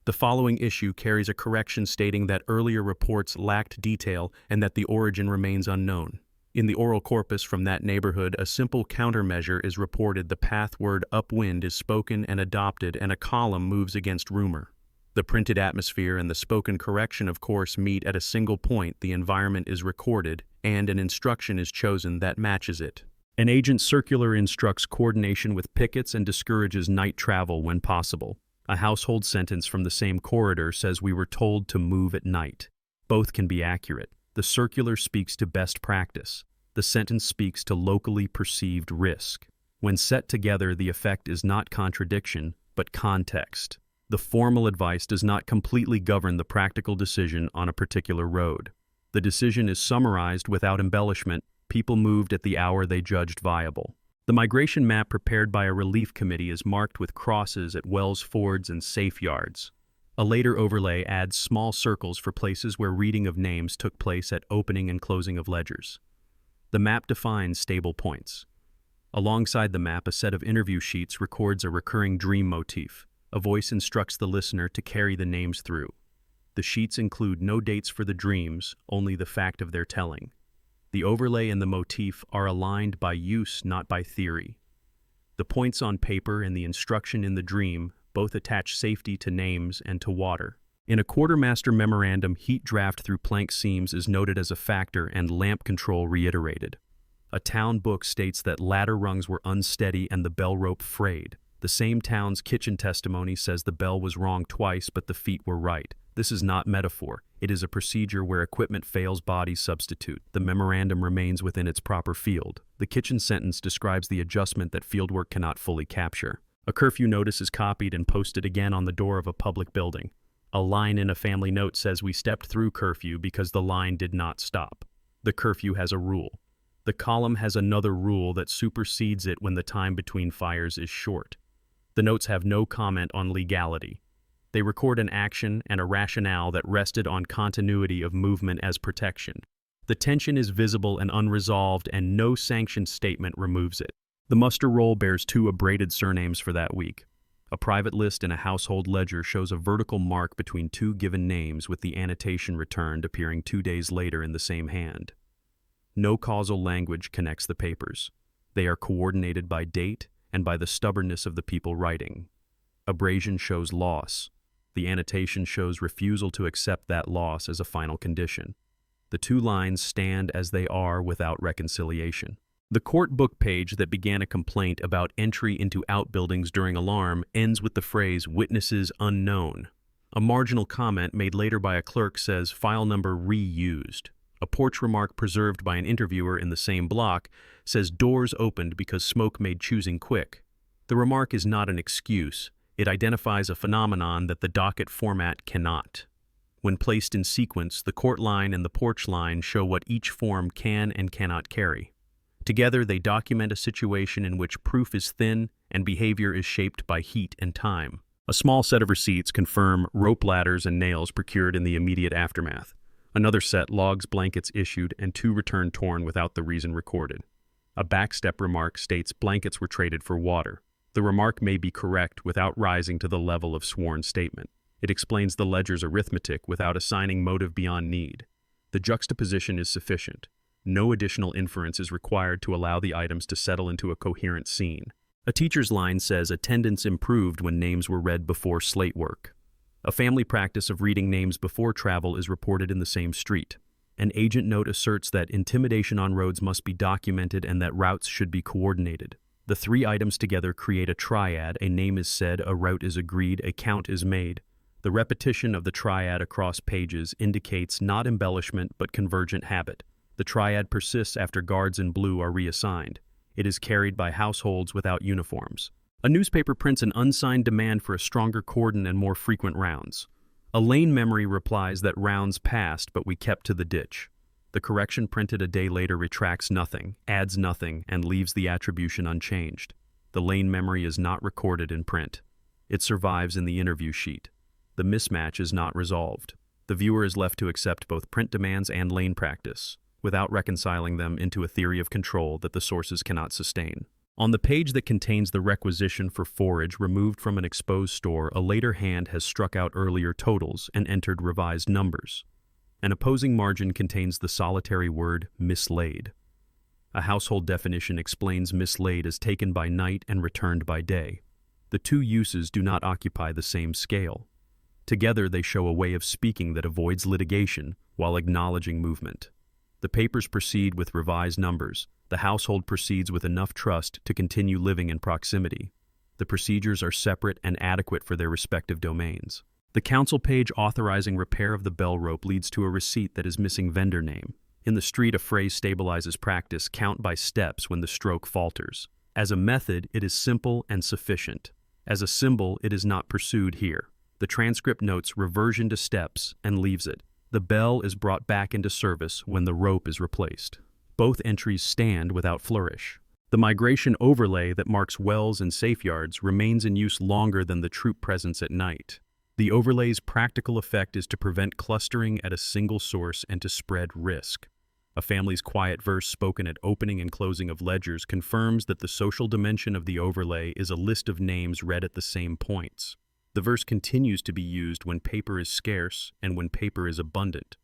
The following issue carries a correction stating that earlier reports lacked detail and that the origin remains unknown. In the oral corpus from that neighborhood, a simple countermeasure is reported. The path word "upwind" is spoken and adopted, and a column moves against rumor. The printed atmosphere and the spoken correction, of course, meet at a single point. The environment is recorded, and an instruction is chosen that matches it. An agent circular instructs coordination with pickets and discourages night travel when possible. A household sentence from the same corridor says we were told to move at night. Both can be accurate. The circular speaks to best practice. The sentence speaks to locally perceived risk. When set together, the effect is not contradiction, but context. The formal advice does not completely govern the practical decision on a particular road. The decision is summarized without embellishment. People moved at the hour they judged viable. The migration map prepared by a relief committee is marked with crosses at wells, fords, and safe yards. A later overlay adds small circles for places where reading of names took place at opening and closing of ledgers. The map defines stable points. Alongside the map, a set of interview sheets records a recurring dream motif. A voice instructs the listener to carry the names through. The sheets include no dates for the dreams, only the fact of their telling. The overlay and the motif are aligned by use, not by theory. The points on paper and the instruction in the dream both attach safety to names and to water. In a quartermaster memorandum, heat draft through plank seams is noted as a factor and lamp control reiterated. A town book states that ladder rungs were unsteady and the bell rope frayed. The same town's kitchen testimony says the bell was wrong twice, but the feet were right. This is not metaphor. It is a procedure where equipment fails, bodies substitute. The memorandum remains within its proper field. The kitchen sentence describes the adjustment that fieldwork cannot fully capture. A curfew notice is copied and posted again on the door of a public building. A line in a family note says, "We stepped through curfew because the line did not stop." The curfew has a rule. The column has another rule that supersedes it when the time between fires is short. The notes have no comment on legality. They record an action and a rationale that rested on continuity of movement as protection. The tension is visible and unresolved, and no sanctioned statement removes it. The muster roll bears 2 abraded surnames for that week. A private list in a household ledger shows a vertical mark between 2 given names, with the annotation returned appearing 2 days later in the same hand. No causal language connects the papers. They are coordinated by date and by the stubbornness of the people writing. Abrasion shows loss. The annotation shows refusal to accept that loss as a final condition. The 2 lines stand as they are without reconciliation. The court book page that began a complaint about entry into outbuildings during alarm ends with the phrase "witnesses unknown." A marginal comment made later by a clerk says "file number reused." A porch remark preserved by an interviewer in the same block says "doors opened because smoke made choosing quick." The remark is not an excuse. It identifies a phenomenon that the docket format cannot. When placed in sequence, the court line and the porch line show what each form can and cannot carry. Together, they document a situation in which proof is thin and behavior is shaped by heat and time. A small set of receipts confirm rope ladders and nails procured in the immediate aftermath. Another set logs blankets issued and 2 returned torn without the reason recorded. A backstep remark states blankets were traded for water. The remark may be correct without rising to the level of sworn statement. It explains the ledger's arithmetic without assigning motive beyond need. The juxtaposition is sufficient. No additional inference is required to allow the items to settle into a coherent scene. A teacher's line says attendance improved when names were read before slate work. A family practice of reading names before travel is reported in the same street. An agent note asserts that intimidation on roads must be documented and that routes should be coordinated. The 3 items together create a triad. A name is said, a route is agreed, a count is made. The repetition of the triad across pages indicates not embellishment but convergent habit. The triad persists after guards in blue are reassigned. It is carried by households without uniforms. A newspaper prints an unsigned demand for a stronger cordon and more frequent rounds. A lane memory replies that rounds passed, but we kept to the ditch. The correction printed a day later retracts nothing, adds nothing, and leaves the attribution unchanged. The lane memory is not recorded in print. It survives in the interview sheet. The mismatch is not resolved. The viewer is left to accept both print demands and lane practice, without reconciling them into a theory of control that the sources cannot sustain. On the page that contains the requisition for forage removed from an exposed store, a later hand has struck out earlier totals and entered revised numbers. An opposing margin contains the solitary word mislaid. A household definition explains mislaid as taken by night and returned by day. The 2 uses do not occupy the same scale. Together they show a way of speaking that avoids litigation while acknowledging movement. The papers proceed with revised numbers. The household proceeds with enough trust to continue living in proximity. The procedures are separate and adequate for their respective domains. The council page authorizing repair of the bell rope leads to a receipt that is missing vendor name. In the street, a phrase stabilizes practice, count by steps when the stroke falters. As a method, it is simple and sufficient. As a symbol, it is not pursued here. The transcript notes reversion to steps and leaves it. The bell is brought back into service when the rope is replaced. Both entries stand without flourish. The migration overlay that marks wells and safeyards remains in use longer than the troop presence at night. The overlay's practical effect is to prevent clustering at a single source and to spread risk. A family's quiet verse spoken at opening and closing of ledgers confirms that the social dimension of the overlay is a list of names read at the same points. The verse continues to be used when paper is scarce and when paper is abundant.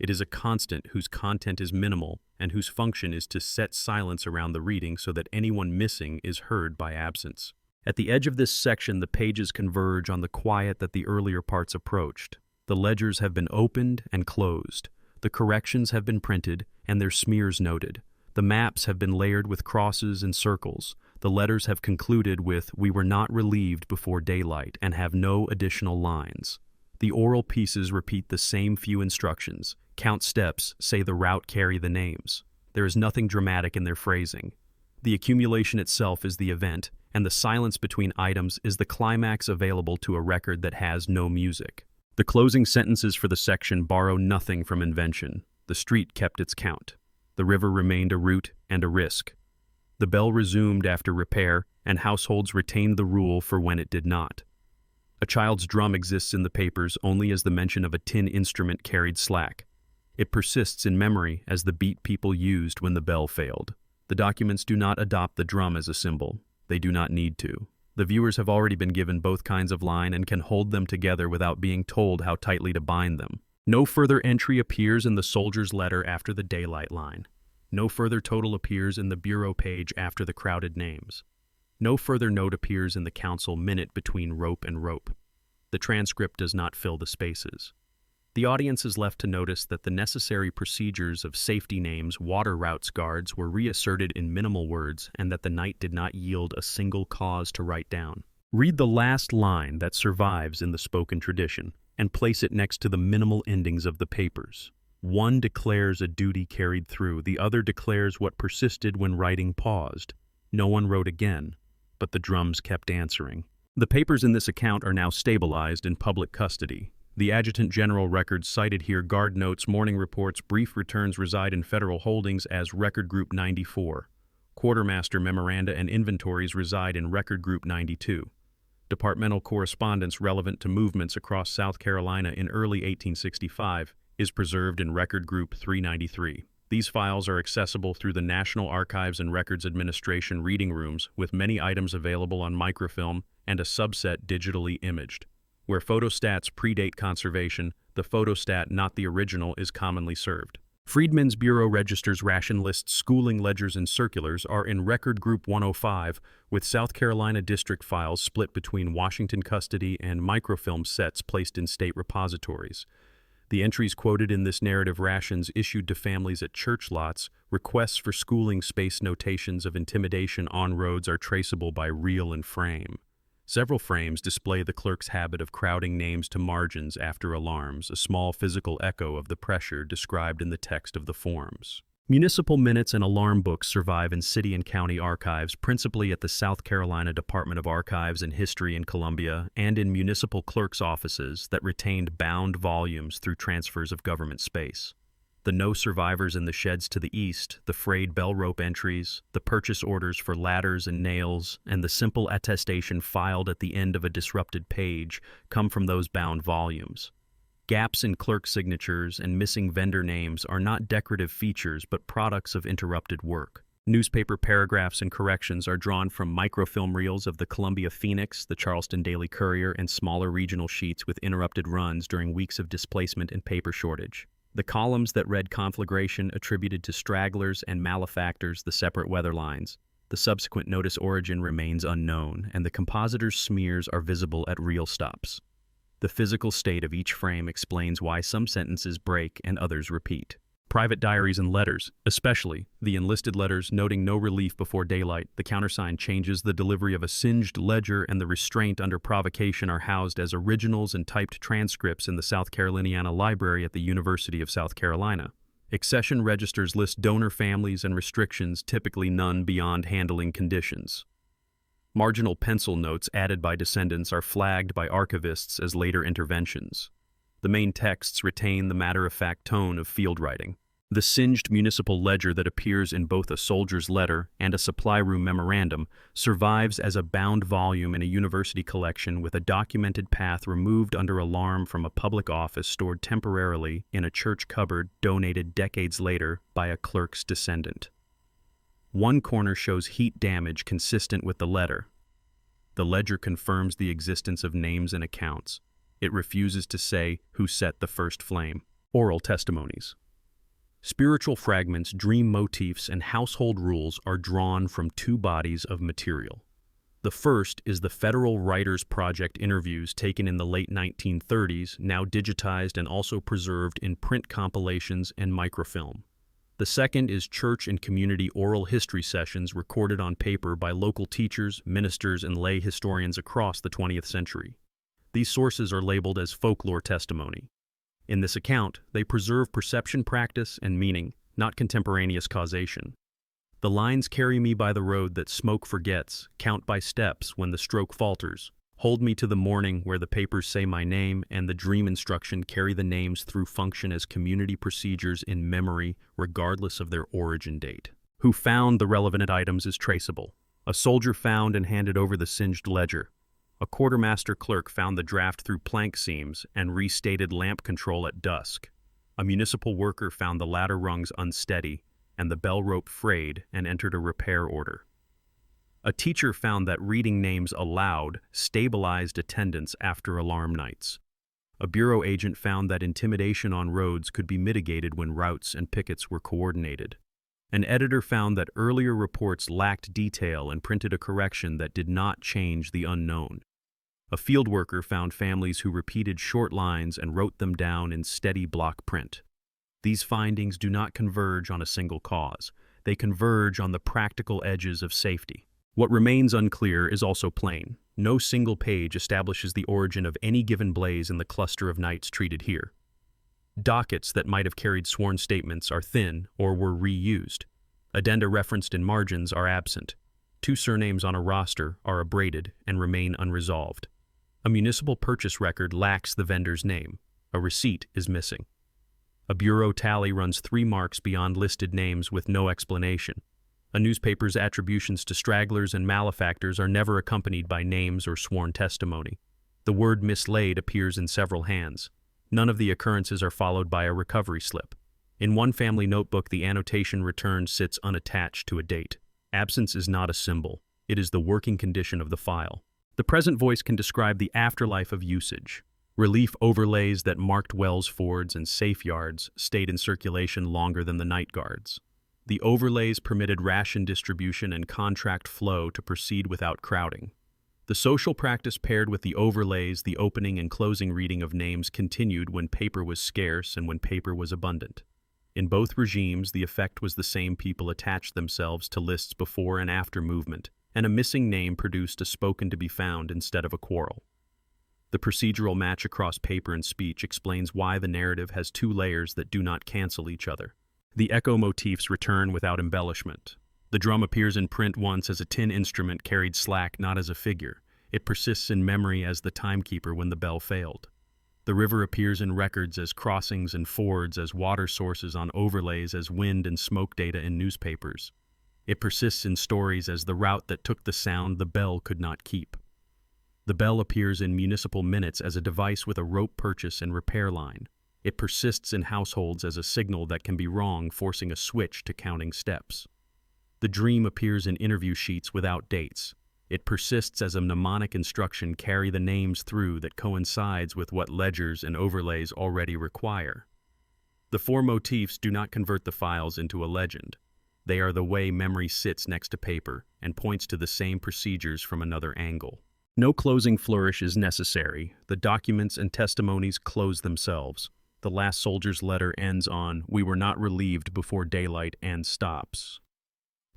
It is a constant whose content is minimal and whose function is to set silence around the reading so that anyone missing is heard by absence. At the edge of this section, the pages converge on the quiet that the earlier parts approached. The ledgers have been opened and closed. The corrections have been printed and their smears noted. The maps have been layered with crosses and circles. The letters have concluded with, "We were not relieved before daylight," and have no additional lines. The oral pieces repeat the same few instructions. Count steps, say the route, carry the names. There is nothing dramatic in their phrasing. The accumulation itself is the event, and the silence between items is the climax available to a record that has no music. The closing sentences for the section borrow nothing from invention. The street kept its count. The river remained a route and a risk. The bell resumed after repair, and households retained the rule for when it did not. A child's drum exists in the papers only as the mention of a tin instrument carried slack. It persists in memory as the beat people used when the bell failed. The documents do not adopt the drum as a symbol. They do not need to. The viewers have already been given both kinds of line and can hold them together without being told how tightly to bind them. No further entry appears in the soldier's letter after the daylight line. No further total appears in the bureau page after the crowded names. No further note appears in the council minute between rope and rope. The transcript does not fill the spaces. The audience is left to notice that the necessary procedures of safety names, water routes guards were reasserted in minimal words, and that the night did not yield a single cause to write down. Read the last line that survives in the spoken tradition, and place it next to the minimal endings of the papers. One declares a duty carried through, the other declares what persisted when writing paused. No one wrote again, but the drums kept answering. The papers in this account are now stabilized in public custody. The Adjutant General records cited here, guard notes, morning reports, brief returns reside in federal holdings as Record Group 94. Quartermaster memoranda and inventories reside in Record Group 92. Departmental correspondence relevant to movements across South Carolina in early 1865 is preserved in Record Group 393. These files are accessible through the National Archives and Records Administration reading rooms, with many items available on microfilm and a subset digitally imaged. Where photostats predate conservation, the photostat, not the original, is commonly served. Freedmen's Bureau registers, ration lists, schooling ledgers, and circulars are in Record Group 105, with South Carolina district files split between Washington custody and microfilm sets placed in state repositories. The entries quoted in this narrative, rations issued to families at church lots, requests for schooling space, notations of intimidation on roads are traceable by reel and frame. Several frames display the clerk's habit of crowding names to margins after alarms, a small physical echo of the pressure described in the text of the forms. Municipal minutes and alarm books survive in city and county archives, principally at the South Carolina Department of Archives and History in Columbia, and in municipal clerks' offices that retained bound volumes through transfers of government space. The no survivors in the sheds to the east, the frayed bell rope entries, the purchase orders for ladders and nails, and the simple attestation filed at the end of a disrupted page come from those bound volumes. Gaps in clerk signatures and missing vendor names are not decorative features but products of interrupted work. Newspaper paragraphs and corrections are drawn from microfilm reels of the Columbia Phoenix, the Charleston Daily Courier, and smaller regional sheets with interrupted runs during weeks of displacement and paper shortage. The columns that read conflagration attributed to stragglers and malefactors the separate weather lines. The subsequent notice origin remains unknown, and the compositor's smears are visible at reel stops. The physical state of each frame explains why some sentences break and others repeat. Private diaries and letters, especially the enlisted letters noting no relief before daylight, the countersign changes, the delivery of a singed ledger, and the restraint under provocation are housed as originals and typed transcripts in the South Caroliniana Library at the University of South Carolina. Accession registers list donor families and restrictions, typically none beyond handling conditions. Marginal pencil notes added by descendants are flagged by archivists as later interventions. The main texts retain the matter-of-fact tone of field writing. The singed municipal ledger that appears in both a soldier's letter and a supply room memorandum survives as a bound volume in a university collection with a documented path removed under alarm from a public office stored temporarily in a church cupboard donated decades later by a clerk's descendant. One corner shows heat damage consistent with the letter. The ledger confirms the existence of names and accounts. It refuses to say who set the first flame. Oral testimonies. Spiritual fragments, dream motifs, and household rules are drawn from two bodies of material. The first is the Federal Writers Project interviews taken in the late 1930s, now digitized and also preserved in print compilations and microfilm. The second is church and community oral history sessions recorded on paper by local teachers, ministers, and lay historians across the 20th century. These sources are labeled as folklore testimony. In this account, they preserve perception practice and meaning, not contemporaneous causation. The lines carry me by the road that smoke forgets, count by steps when the stroke falters, hold me to the morning where the papers say my name and the dream instruction carry the names through function as community procedures in memory regardless of their origin date. Who found the relevant items is traceable. A soldier found and handed over the singed ledger. A quartermaster clerk found the draft through plank seams and restated lamp control at dusk. A municipal worker found the ladder rungs unsteady and the bell rope frayed and entered a repair order. A teacher found that reading names aloud stabilized attendance after alarm nights. A bureau agent found that intimidation on roads could be mitigated when routes and pickets were coordinated. An editor found that earlier reports lacked detail and printed a correction that did not change the unknown. A field worker found families who repeated short lines and wrote them down in steady block print. These findings do not converge on a single cause. They converge on the practical edges of safety. What remains unclear is also plain. No single page establishes the origin of any given blaze in the cluster of nights treated here. Dockets that might have carried sworn statements are thin or were reused. Addenda referenced in margins are absent. 2 surnames on a roster are abraded and remain unresolved. A municipal purchase record lacks the vendor's name. A receipt is missing. A bureau tally runs 3 marks beyond listed names with no explanation. A newspaper's attributions to stragglers and malefactors are never accompanied by names or sworn testimony. The word mislaid appears in several hands. None of the occurrences are followed by a recovery slip. In one family notebook, the annotation returned sits unattached to a date. Absence is not a symbol. It is the working condition of the file. The present voice can describe the afterlife of usage. Relief overlays that marked wells, fords, and safe yards stayed in circulation longer than the night guards. The overlays permitted ration distribution and contract flow to proceed without crowding. The social practice paired with the overlays, the opening and closing reading of names continued when paper was scarce and when paper was abundant. In both regimes, the effect was the same: people attached themselves to lists before and after movement, and a missing name produced a spoken to be found instead of a quarrel. The procedural match across paper and speech explains why the narrative has 2 layers that do not cancel each other. The echo motifs return without embellishment. The drum appears in print once as a tin instrument carried slack, not as a figure. It persists in memory as the timekeeper when the bell failed. The river appears in records as crossings and fords, as water sources on overlays, as wind and smoke data in newspapers. It persists in stories as the route that took the sound the bell could not keep. The bell appears in municipal minutes as a device with a rope purchase and repair line. It persists in households as a signal that can be wrong, forcing a switch to counting steps. The dream appears in interview sheets without dates. It persists as a mnemonic instruction: carry the names through, that coincides with what ledgers and overlays already require. The 4 motifs do not convert the files into a legend. They are the way memory sits next to paper and points to the same procedures from another angle. No closing flourish is necessary. The documents and testimonies close themselves. The last soldier's letter ends on, "We were not relieved before daylight," and stops.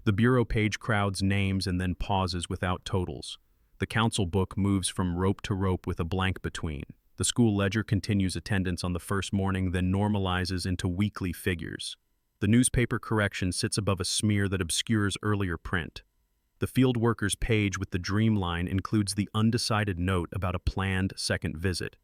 The bureau page crowds names and then pauses without totals. The council book moves from rope to rope with a blank between. The school ledger continues attendance on the first morning, then normalizes into weekly figures. The newspaper correction sits above a smear that obscures earlier print. The field worker's page with the dream line includes the undecided note about a planned second visit.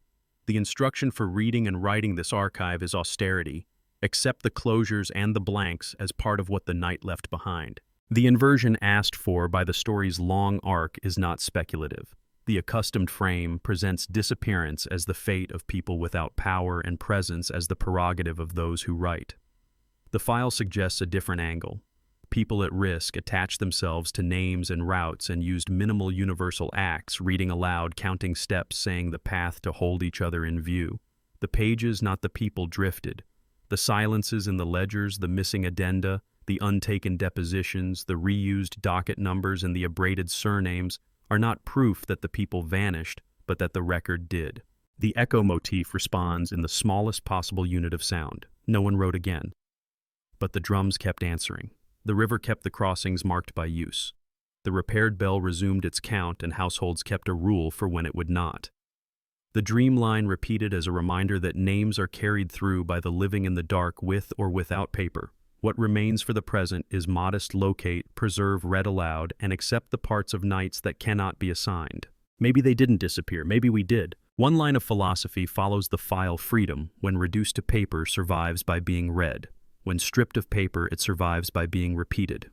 The instruction for reading and writing this archive is austerity. Accept the closures and the blanks as part of what the night left behind. The inversion asked for by the story's long arc is not speculative. The accustomed frame presents disappearance as the fate of people without power and presence as the prerogative of those who write. The file suggests a different angle. People at risk attached themselves to names and routes and used minimal universal acts, reading aloud, counting steps, saying the path to hold each other in view. The pages, not the people, drifted. The silences in the ledgers, the missing addenda, the untaken depositions, the reused docket numbers, and the abraded surnames are not proof that the people vanished, but that the record did. The echo motif responds in the smallest possible unit of sound. No one wrote again. But the drums kept answering. The river kept the crossings marked by use. The repaired bell resumed its count, and households kept a rule for when it would not. The dream line repeated as a reminder that names are carried through by the living in the dark with or without paper. What remains for the present is modest, locate, preserve, read aloud, and accept the parts of nights that cannot be assigned. Maybe they didn't disappear, maybe we did. One line of philosophy follows the file freedom. When reduced to paper, survives by being read. When stripped of paper, it survives by being repeated.